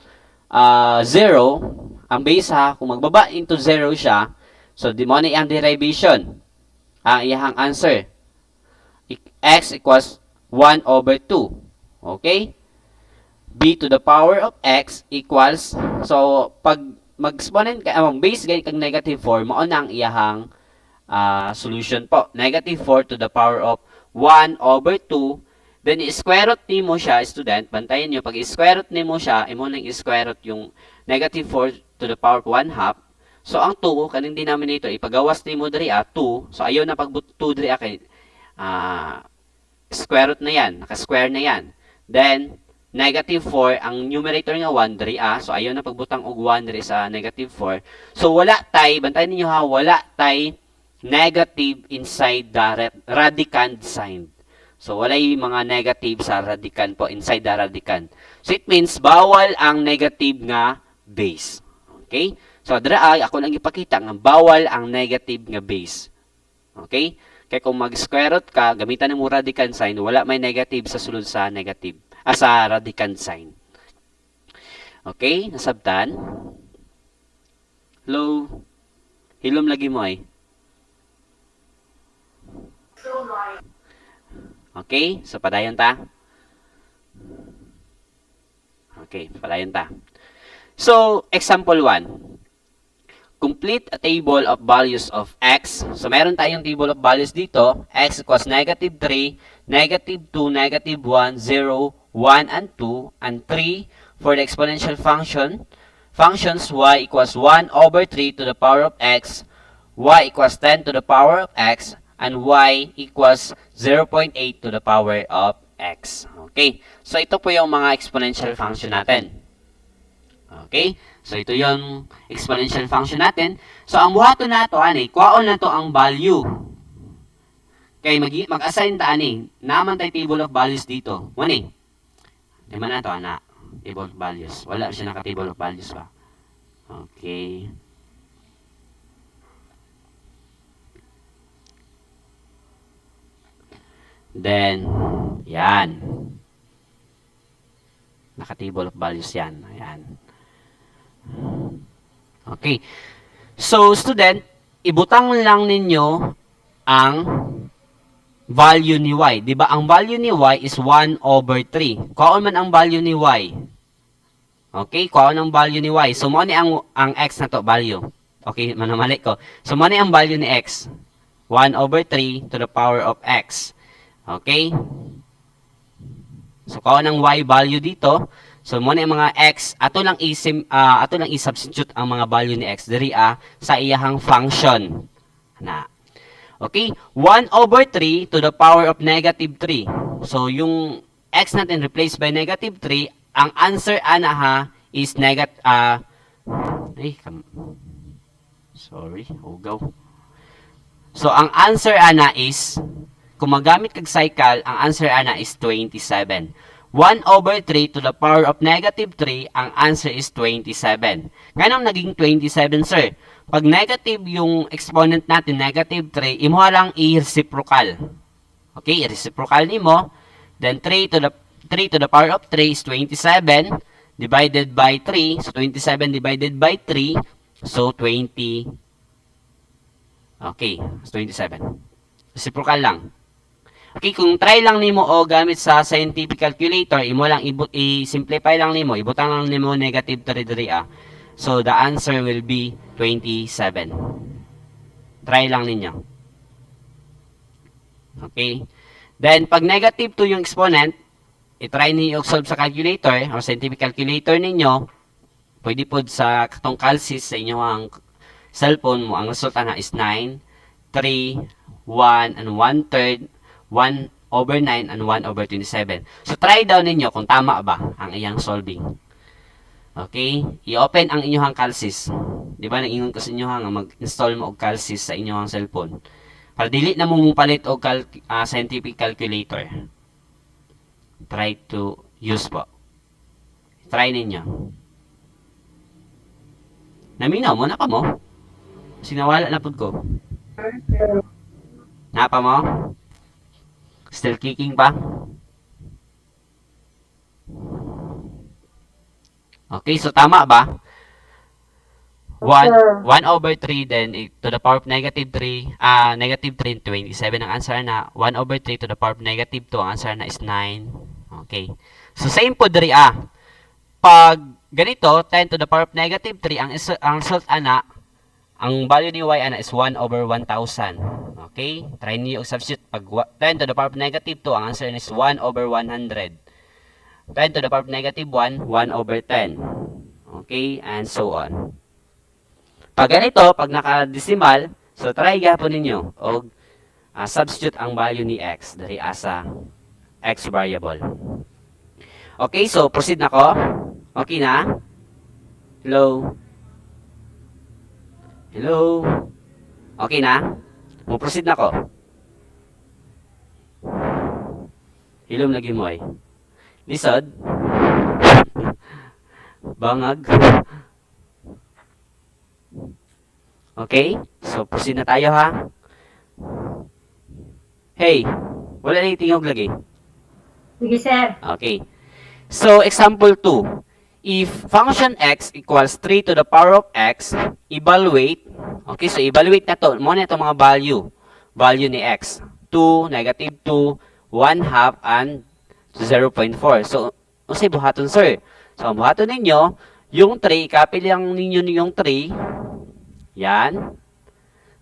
0, ang base ha, kung magbaba into 0 siya, so, di mo na ang derivation. Ang iyahang answer. X equals 1 over 2. Okay? B to the power of x equals, so, pag mag-exponent ka, base ganit kag negative 4, mao na ang iyahang solution po. Negative 4 to the power of 1 over 2. Then, i-square root nimo siya, student. Bantayan nyo, pag i-square root nimo siya, imo nang i-square root yung negative 4 to the power of 1 half. So, ang 2, kaning denominator, ipagawas ni mo diri 2. So, ayaw na pag 2 diri kay square root na yan. Naka-square na yan. Then, negative 4, ang numerator nga 1 diri So, ayaw na pagbutang og 1 diri sa negative 4. So, wala tay, bantayan ninyo ha, wala tay negative inside the radicand sign. So, wala yung mga negative sa radicand po, inside the radicand. So, it means, bawal ang negative nga base. Okay? So, dira ay ako lang ipakita nga bawal ang negative nga base. Okay? Kaya kung mag-square root ka, gamitan mo radicand sign, wala may negative sa sulod sa negative, sa radicand sign. Okay? Nasabtan? Hello? Hilom lagi mo ay. Okay? So, padayon ta? Okay, padayon ta. So, example 1. Complete a table of values of x. So, meron tayong table of values dito. X equals negative 3, negative 2, negative 1, 0, 1, and 2, and 3 for the exponential function. Functions y equals 1 over 3 to the power of x, y equals 10 to the power of x, and y equals 0.8 to the power of x. Okay. So, ito po yung mga exponential function natin. Okay? So, ito yung exponential function natin. So, ang buhaton na ito, kuhaon na ito ang value. Kaya mag-assign ta, naman tayo table of values dito. Wani? Di man na ito, table of values. Wala siya naka-table of values pa. Okay. Then, yan. Naka-table of values yan. Ayan. Okay. So, student, ibutang lang ninyo ang value ni y. Diba? Ang value ni y is 1 over 3. Kuhaon man ang value ni y. Okay? Kuhaon ang value ni y. So, mo ni ang x na to, value. Okay? Manamali ko. So, mo ni ang value ni x. 1 over 3 to the power of x. Okay? So, kuhaon ang y value dito. So, muna yung mga x, ato lang i-substitute ang mga value ni x diri sa iyahang function. Okay? 1 over 3 to the power of negative 3. So, yung x natin replaced by negative 3, ang answer is negative, sorry, hugaw. So, ang answer is, kung magamit kag cycle, ang answer is 27. 1 over 3 to the power of negative 3, ang answer is 27. Ganun naging 27, sir. Pag negative yung exponent natin, negative 3, imo lang i-reciprocal. Okay, i-reciprocal nimo. Then 3 to the power of 3 is 27 divided by 3. So 27 divided by 3, so 20. Okay, so 27. Reciprocal lang. Okay, kung try lang nimo o gamit sa scientific calculator, imo lang i-simplify lang nimo, ibutang lang nimo negative 3 diri ah. So the answer will be 27. Try lang ninyo. Okay? Then pag negative 2 yung exponent, i-try niyo solve sa calculator or scientific calculator ninyo. Pwede po sa katong calculus sa inyo ang cellphone mo, ang resulta na is 9, 3, 1, and 1/3, 1 over 9, and 1 over 27. So, try daw ninyo kung tama ba ang iyang solving. Okay? I-open ang inyong calculus. Di ba, nag-ingon ko sa inyo nga mag-install mo og calculus sa inyong cellphone. Para dili na mo palit og scientific calculator. Try to use po. Try ninyo. Naminaw mo, napa mo? Sinawala na po ko. Napa mo? Still kicking pa? Okay, so tama ba? 1 over 3 then to the power of negative 3, negative 3 and 27 ang answer na. 1 over 3 to the power of negative 2, ang answer na is 9. Okay. So same po diri Pag ganito, 10 to the power of negative 3, ang result ana, ang value ni y ana is 1 over 1,000. Okay? Try niyo substitute. Pag 10 to the power of negative 2, ang answer is 1 over 100. 10 to the power of negative 1, 1 over 10. Okay? And so on. Pag ganito, pag naka-decimal, so try gapon ninyo o substitute ang value ni x dari asa x variable. Okay, so proceed na ko. Okay na? Hello? Hello? Okay na? Mo-proceed na ko. Hilom lagi mo ay. Lisod? Bangag? Okay? So, proceed na tayo ha. Hey, wala na yung tingog lagi. Sige, sir. Okay. So, example 2. If function x equals 3 to the power of x, evaluate. Okay, so evaluate na to. Muna itong mga value. Value ni x. 2, negative 2, 1 half, and 0.4. So, unsay buhaton, sir? So, ang buhaton ninyo, yung 3, copy lang ninyo yung 3. Yan.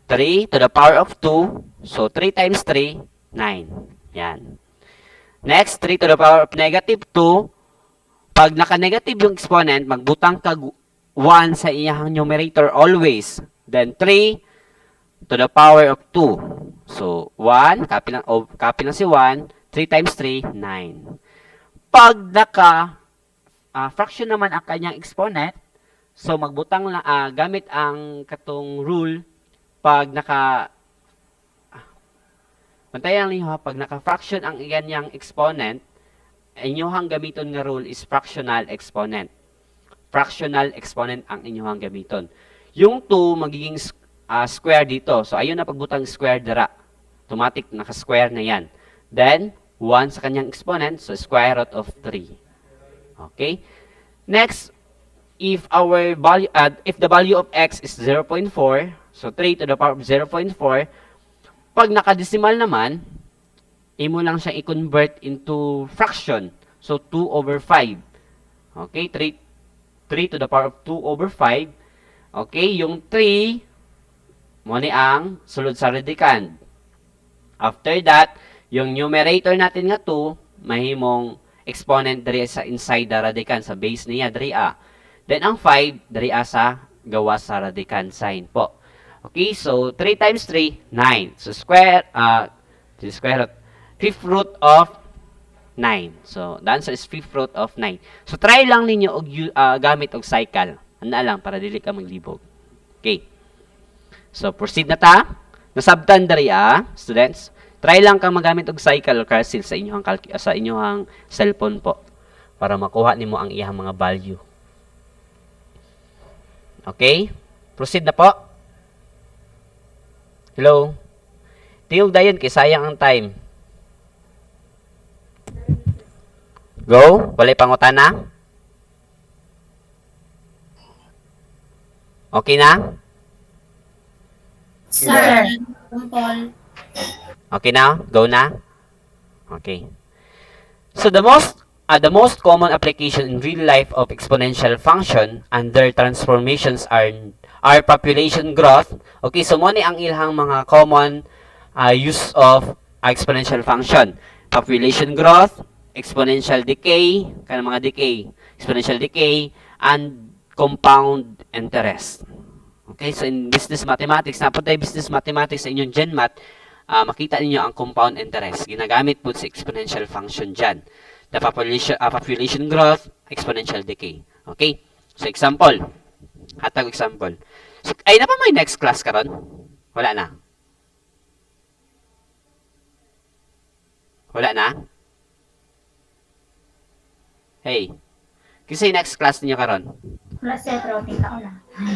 3 to the power of 2. So, 3 times 3, 9. Yan. Next, 3 to the power of negative 2. Pag naka-negative yung exponent, magbutang kag 1 sa iyang numerator always. Then, 3 to the power of 2. So, 1, copy lang si 1. 3 times 3, 9. Pag fraction naman ang kanyang exponent, so, magbutang lang, gamit ang katong rule, pag bantayan niyo ha, pag naka-fraction ang ganyang exponent, inyong gamiton nga rule is fractional exponent. Fractional exponent ang inyong gamiton. Yung 2, magiging square dito. So, ayun na pagbutang square dira. Automatic, naka-square na yan. Then, 1 sa kanyang exponent, so square root of 3. Okay? Next, if the value of x is 0.4, so 3 to the power of 0.4, pag nakadesimal naman, imo lang siya i-convert into fraction. So 2 over 5. Okay, 3 to the power of 2 over 5. Okay, yung 3 mo ni ang sulod sa radicand. After that, yung numerator natin nga 2, mahimong exponent diri sa inside the radicand, sa base niya diri Then, ang 5, dari sa gawa sa radicand sign po. Okay, so 3 times 3, 9. So, square root, 5th root of 9. So, the answer is 5th root of 9. So, try lang ninyo gamit og cycle. Handa lang, para dili ka maglibog. Okay. So, proceed na ta. Nasabtan dari students. Try lang kang magamit og cycle or cancel sa inyong cellphone po para makuha nimo ang iyang mga value. Okay? Proceed na po. Hello? Tiyog dayon kay sayang ang time. Go? Walay pangutana? Okay na? Sir, Paul. Okay na? Go na? Okay. So the most common application in real life of exponential function and their transformations are population growth. Okay, so mo ni ang ilhang mga common use of exponential function. Population growth, exponential decay, exponential decay, and compound interest. Okay, so in business mathematics, napunta business mathematics sa inyong GenMath, makita niyo ang compound interest. Ginagamit po sa exponential function dyan. The population growth, exponential decay. Okay, so example. Hatag example. So, ay na pa may next class karon? Wala na. Wala na? Hey. Kasi next class niyo karon. Wala sir, pero tingnan ko na.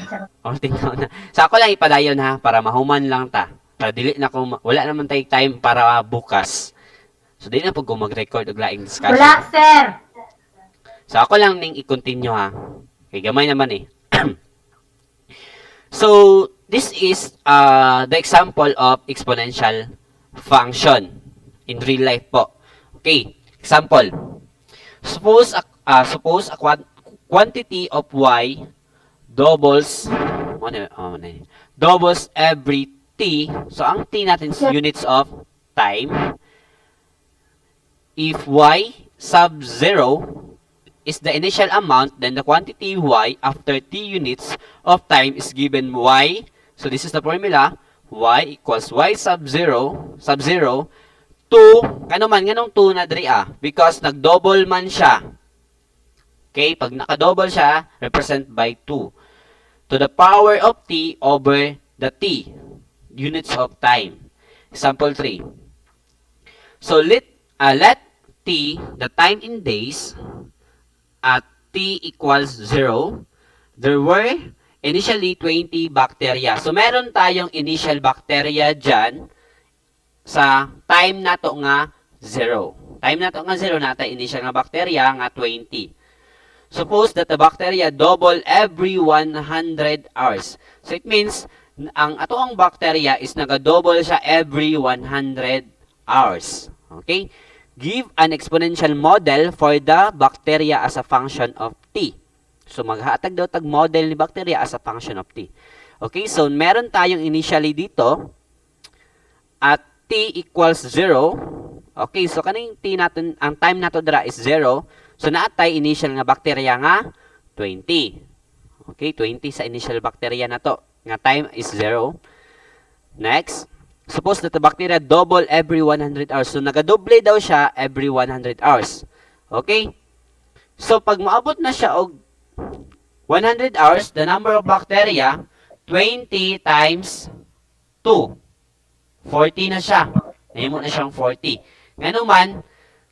Charot. O, tingnan na. So, ako lang ipadayon ha, para mahuman lang ta. Para dili na ko, wala naman tayo time para bukas. So, di na po kung mag-record og laing discussion. Wala sir! So, ako lang ning i-continue ha. Okay, gamay naman eh. So, this is the example of exponential function in real life po. Okay, example. Suppose a quantity of y doubles every t. So, ang t natin is units of time. If y sub 0 is the initial amount, then the quantity y after t units of time is given y. So, this is the formula. Y equals y sub 0, 2, ganong 2 na diri because nag-double man siya. Okay, pag naka-double siya, represent by 2. To the power of t over the t, units of time. Example 3. So, let t, the time in days, at t equals 0, there were initially 20 bacteria. So, meron tayong initial bacteria dyan sa time na to nga 0. Time na to nga 0 nata initial nga bacteria nga 20. Suppose that the bacteria double every 100 hours. So it means ang atoang bacteria is naga-double siya every 100 hours. Okay? Give an exponential model for the bacteria as a function of t. So maghatag daw tag model ni bacteria as a function of t. Okay? So meron tayong initially dito at t equals 0. Okay, so kaning t natin, ang time nato dira is 0. So naatay initial nga bacteria nga 20. Okay, 20 sa initial bacteria na to. Nga time is 0. Next, suppose that the bacteria double every 100 hours. So nagadoble daw siya every 100 hours. Okay? So pag maabot na siya og 100 hours, the number of bacteria 20 times 2. 40 na siya. Nahimo na siyang 40. Ngano man,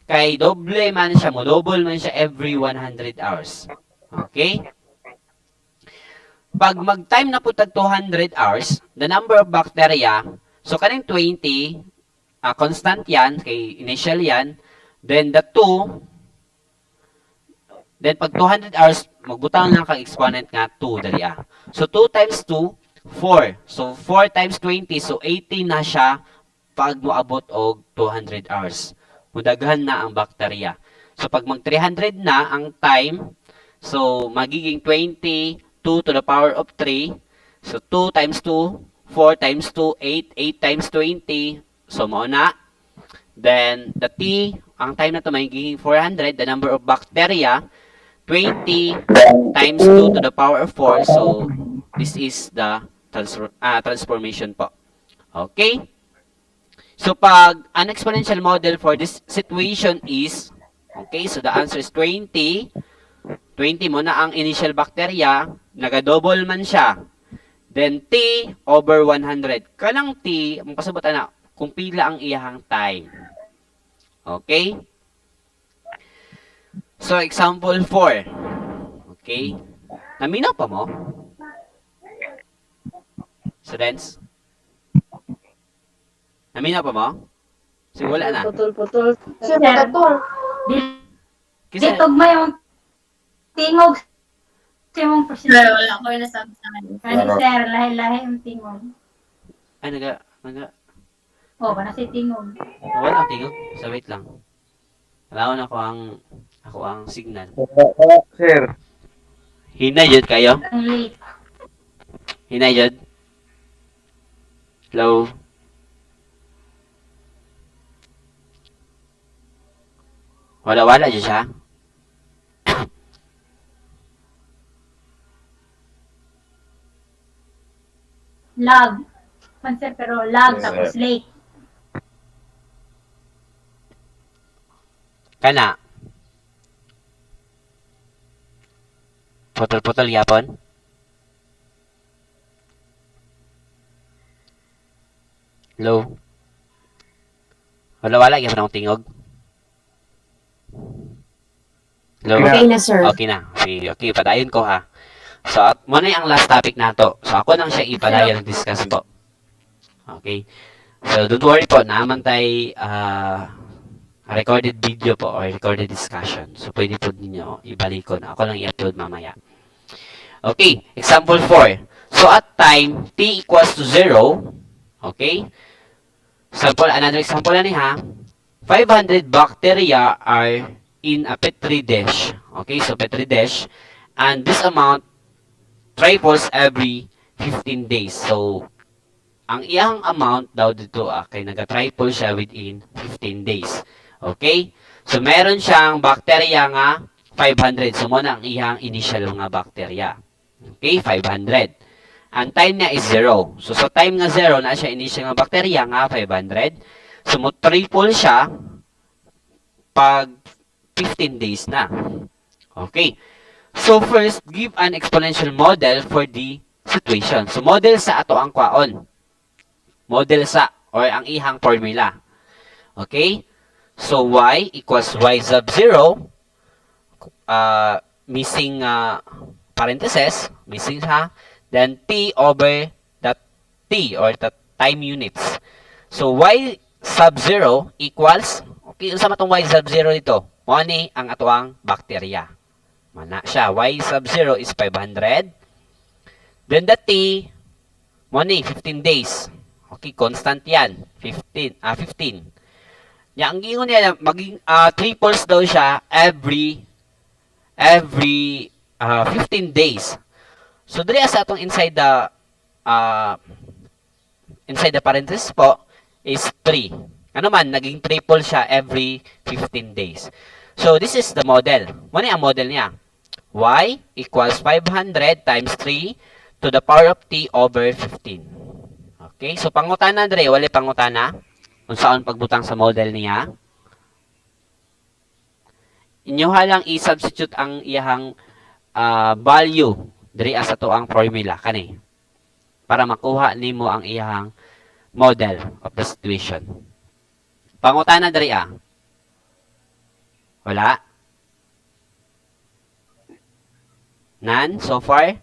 kay doble man siya mo, double man siya every 100 hours. Okay? Pag mag-time na po tag 200 hours, the number of bacteria, so kaning 20, constant yan, kay initial yan, then the 2, then pag 200 hours, magbutang lang kang exponent nga 2 dali So 2 times 2, 4. So 4 times 20, so 80 na siya pag moabot og 200 hours. Mudaghan na ang bacteria. So pag mag 300 na ang time, so magiging 20, 2 to the power of 3. So 2 times 2, 4 times 2, 8, 8 times 20. So mao na. Then the t, ang time na to magiging 400, the number of bacteria 20 times 2 to the power of 4. So this is the transformation po. Okay? So, pag an exponential model for this situation is, okay, so the answer is 20. 20 mo na ang initial bacteria, naga-double man siya. Then, t over 100. Kanang t, ang pasabutan na, kung pila ang iyahang time. Okay? So, example 4. Okay? Naminaw pa mo? Students? Naminaw pa mo? Sige, wala na. Putol-putol. Sir, Kasi, ditog mo yung tingog sa imong Sir, presidente. wala ko yung nasabi sa akin. Kani sir, lahi-lahi yung tingog. ay, O, kana si tingog. wala ang tingog. So, wait lang. Wala ako ang signal. Sir. Hinay jud kayo? Ang late. Hinay jud? Hello? Wala jud siya? Lag. Sir, pero lag, tapos late. Kana? Putol-putol yapon? Hello? Wala gyapon akong tingog. Hello? Okay na, sir. Okay na. Okay, padayon ko ha. So, muna ang last topic nato. So, ako nang siya ipadayon discuss po. Okay. So, don't worry po, naman tayo recorded video po or recorded discussion. So, pwede po ninyo ibalik ko na. Ako lang i-upload mamaya. Okay, example 4. So, at time, t equals to 0, okay? Another example na ha. 500 bacteria are in a petri dish. Okay, so petri dish. And this amount triples every 15 days. So, ang iyang amount daw dito kay naga-triple siya within 15 days. Okay? So, meron siyang bacteria nga 500. So, muna ang iyang initial nga bacteria. Okay? 500. Ang time niya is 0. So, sa time nga 0, na siya initial nga bacteria nga 500. So, mo triple siya pag 15 days na. Okay? So, first, give an exponential model for the situation. So, model sa ato ang kwaon. Model sa, or ang ihang formula. Okay? So, y equals y sub 0, missing parenthesis, missing ha, then t over that t, or the time units. So, y sub 0 equals, okay, unsa matong y sub 0 dito? Mo ni ang atuang bacteria. Mana siya, y sub 0 is 500. Then the t, mo ni 15 days. Okay, constant yan. 15. Yang ang gingon niya, maging triples daw siya every 15 days. So, dali sa atong inside the parenthesis po is 3. Ano man, naging triple siya every 15 days. So, this is the model. Ano ang model niya? Y equals 500 times 3 to the power of t over 15. Okay, so pangutana dre, wala pangutana kung saan pagbutang sa model niya. Inyo halang i-substitute ang iyang value dre as ato ang formula kani para makuha nimo ang iyang model of the situation. Pangutana dre Wala? None so far?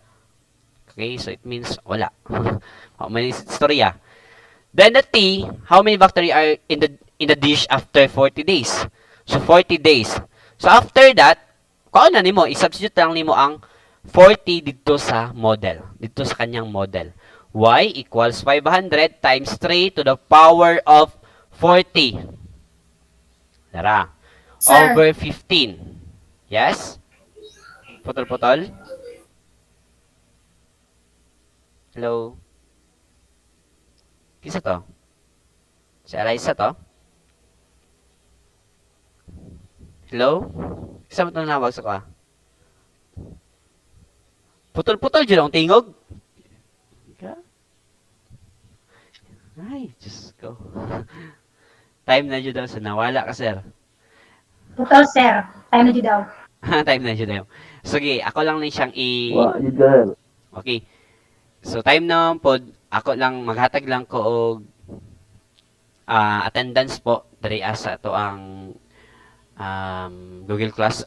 Okay, so it means wala. How many storya? Then the t, how many bacteria are in the dish after 40 days? So 40 days. So after that, kung na nimo, i-substitute lang nimo ang 40 dito sa model. Dito sa kanyang model. Y equals 500 times 3 to the power of 40. Tara. Sir. Over 15. Yes? Putol-putol? Hello? Kisa to? Si Eliza to? Hello? Kisa mo itong nawag sa ko Putol-putol dyan ang tingog. Ay, Diyos ko. Time na dyan daw sa nawala ka, sir. Total, sir. Time na dyan daw. Time na dyan daw. Sige, ako lang na siyang Okay. So, time na po, ako lang, maghatag lang ko og attendance po diri asa to ang Google Class,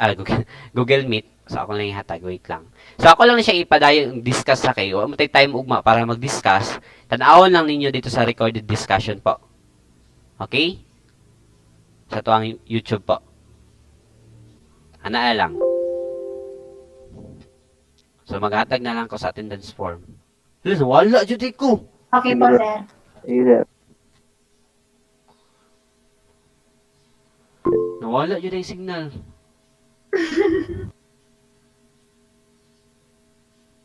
Google Meet. So ako lang ihatag, wait lang. So ako lang siya ipadayon discuss sa kayo. Matay time ugma para mag-discuss. Tan-awon lang ninyo dito sa recorded discussion po. Okay? Sa to ang YouTube po. Ana lang. So maghatag na lang ko sa attendance form. Wala jud ko. Okay po, sir. Nawala jud ang signal.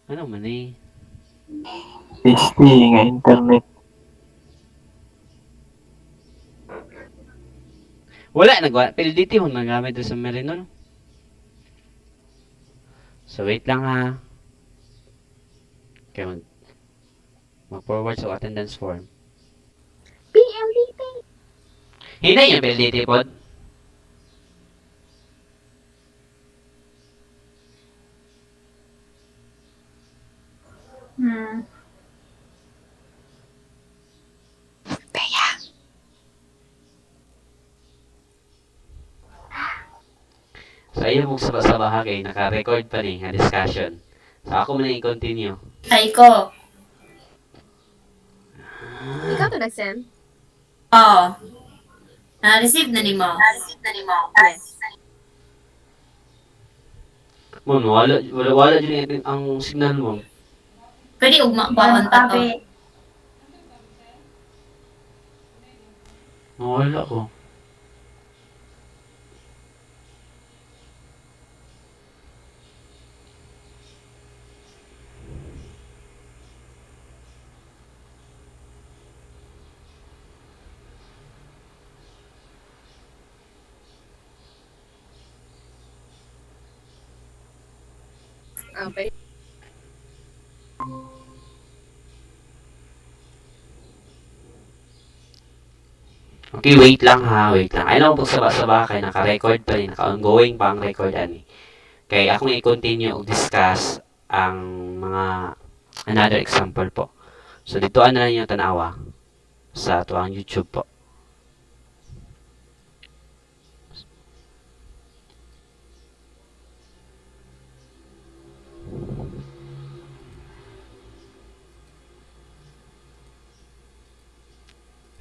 Ano man eh? Testing nga internet. Wala nagwa. PLDT mo nagamit sa Merinon. So wait lang ha. Okay, mag-forward sa attendance form. PLDT. Hinay yung PLDT pod. So ayun mong sabah-sabah kay naka-record pa rin nga discussion. So ako muna i-continue. Ay ko. Ikaw to nag-send? Oo. Na-receive na ni mo. Yes. Mo wala din ang signal mo. Pwede ugma ba ta to? Tabi. Wala ko. Okay. Okay, wait lang ha, wait lang. Ay lang po sabah-sabah kay naka-record pa rin, naka-ongoing pa ang record ani. Kay ako nga i-continue o discuss ang mga another example po. So dito na lang yung tanawa sa tuwang YouTube po.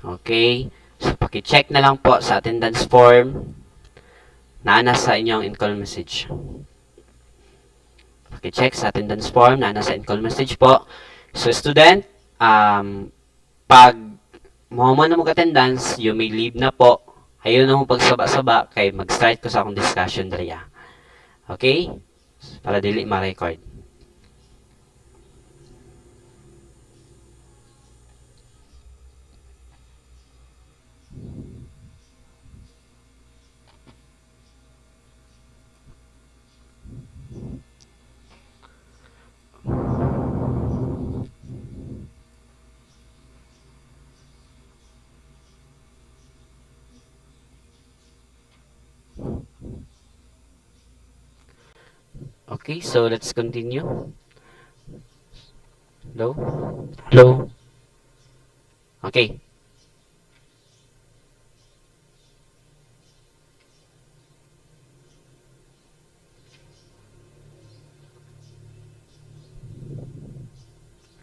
Okay. So, paki-check na lang po sa attendance form na nasa inyong in-call message. Paki-check sa attendance form na nasa in-call message po. So, student, pag mo na mag-attendance, you may leave na po. Ayun na akong pagsaba-saba kay mag-start ko sa akong discussion dariya. Okay? Para dili ma-record. Okay, so let's continue. Hello? Hello? Okay.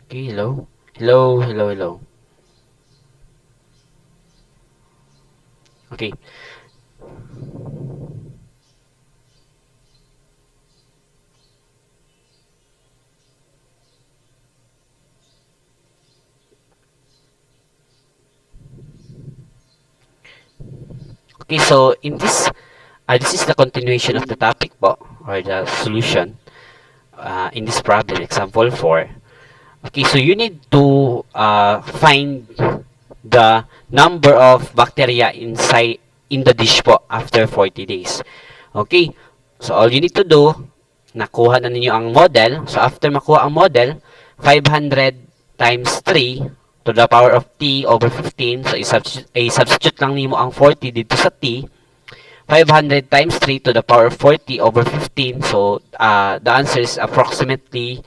Okay, hello? Hello. Okay. Okay, so in this is the continuation of the topic po, or the solution in this problem, example 4. Okay, so you need to find the number of bacteria in the dish po after 40 days. Okay, so all you need to do, nakuha na ninyo ang model. So after makuha ang model, 500 times 3 to the power of t over 15. So i-substitute lang nimo ang 40 dito sa t. 500 times 3 to the power of 40 over 15. So the answer is approximately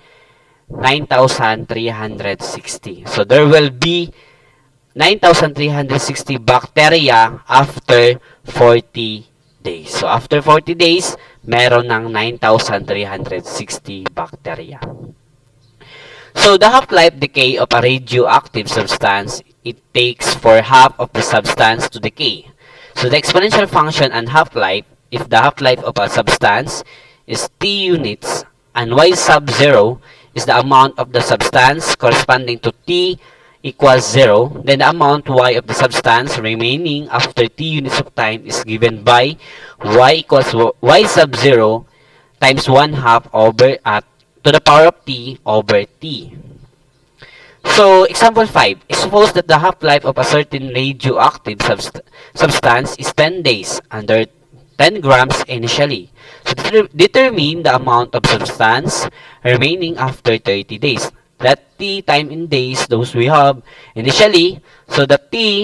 9,360. So there will be 9,360 bacteria after 40 days. So, after 40 days, meron ng 9,360 bacteria. So, the half-life decay of a radioactive substance, it takes for half of the substance to decay. So, the exponential function and half-life, if the half-life of a substance is T units and Y sub 0 is the amount of the substance corresponding to T equals 0, then the amount Y of the substance remaining after T units of time is given by Y equals Y sub 0 times 1/2 over to the power of T over T. So, example 5. Suppose that the half-life of a certain radioactive substance is 10 days under 10 grams initially. So, determine the amount of substance remaining after 30 days. That T time in days, those we have initially. So, the T,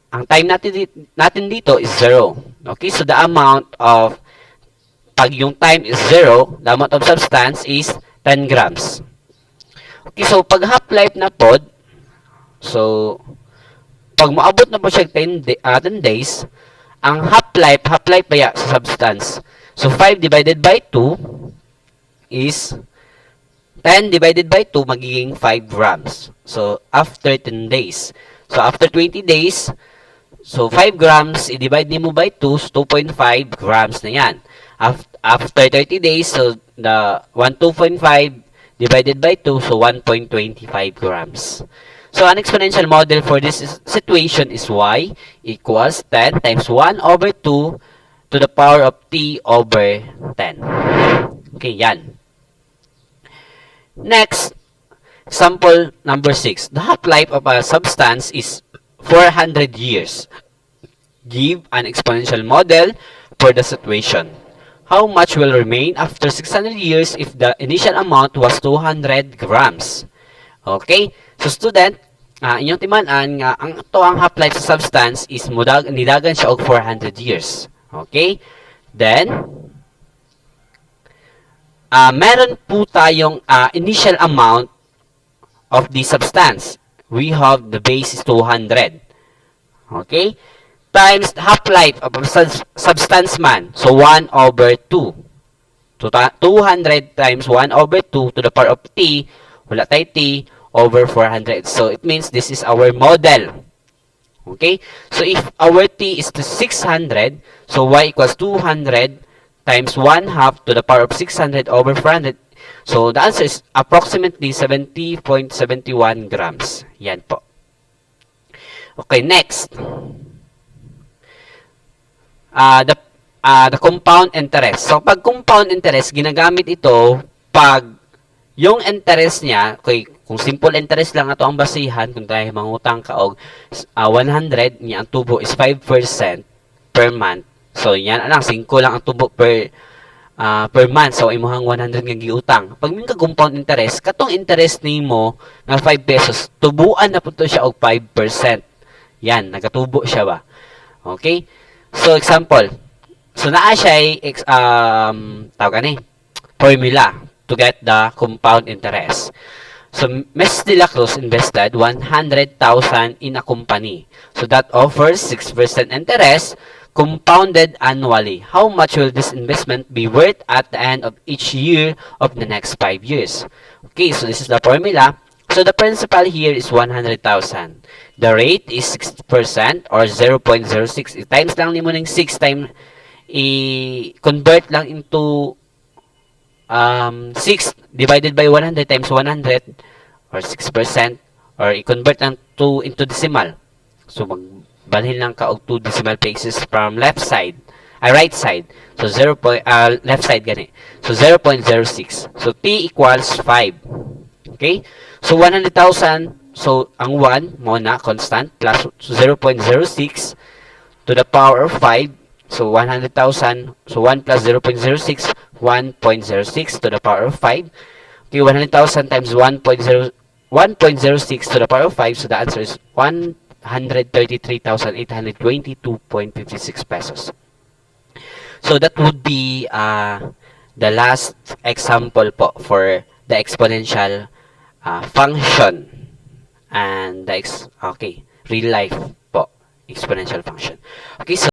ang time natin dito is 0. Okay, so the amount of, pag yung time is 0, the amount of substance is 10 grams. Okay, so pag half-life na pod, so, pag maabot na po siya 10 days, ang half-life ba sa substance? So, 5 divided by 2 is 10 divided by 2 magiging 5 grams. So, after 10 days. So, after 20 days, so 5 grams, i-divide mo by 2, so 2.5 grams na yan. After 30 days, so the 2.5 divided by 2, so 1.25 grams. So, an exponential model for this situation is y equals 10 times 1 over 2 to the power of t over 10. Okay, yan. Next, example number 6. The half-life of a substance is 400 years. Give an exponential model for the situation. How much will remain after 600 years if the initial amount was 200 grams? Okay? So, student, inyong timaan nga, ang half-life sa substance is nidagan siya og 400 years. Okay? Then, meron po tayong initial amount of the substance. We have the base is 200. Okay? Times half-life of a substance man. So, 1 over 2. So, 200 times 1 over 2 to the power of t, wala tayo t, over 400. So, it means this is our model. Okay? So, if our t is to 600, so y equals 200 times 1/2 to the power of 600 over 400. So, the answer is approximately 70.71 grams. Yan po. Okay, next. The compound interest. So, pag compound interest, ginagamit ito pag yung interest niya, okay, kung simple interest lang ito ang basihan, kung tayo mangutang ka og 100, niya ang tubo is 5% per month. So, yan lang, 5 lang ang tubo per month. So, imuhang 100 nga giutang. Pag may ka-compound interest, katong interest nimo na 5 pesos, tubuan na po to siya og 5%. Yan, nagatubo siya ba? Okay? So, example. So, naa siya formula to get the compound interest. So, Ms. De La Cruz invested 100,000 in a company. So, that offers 6% interest compounded annually. How much will this investment be worth at the end of each year of the next 5 years? Okay, so this is the formula. So, the principal here is 100,000. The rate is 6% or 0.06. I-times lang nimo ng 6 times, i-convert lang into 6 divided by 100 times 100 or 6% or i-convert lang into decimal. So, magbalhin lang ka og 2 decimal places from right side. So, left side gani. So, 0.06. So, t equals 5. Okay? So, 100,000. So, ang 1 mo na constant plus 0.06 to the power of 5. So, 100,000. So, 1 plus 0.06, 1.06 to the power of 5. Okay, 100,000 times 1.06 to the power of 5. So, the answer is 133,822.56 pesos. So, that would be the last example po for the exponential function. And okay. real life po exponential function. Okay, so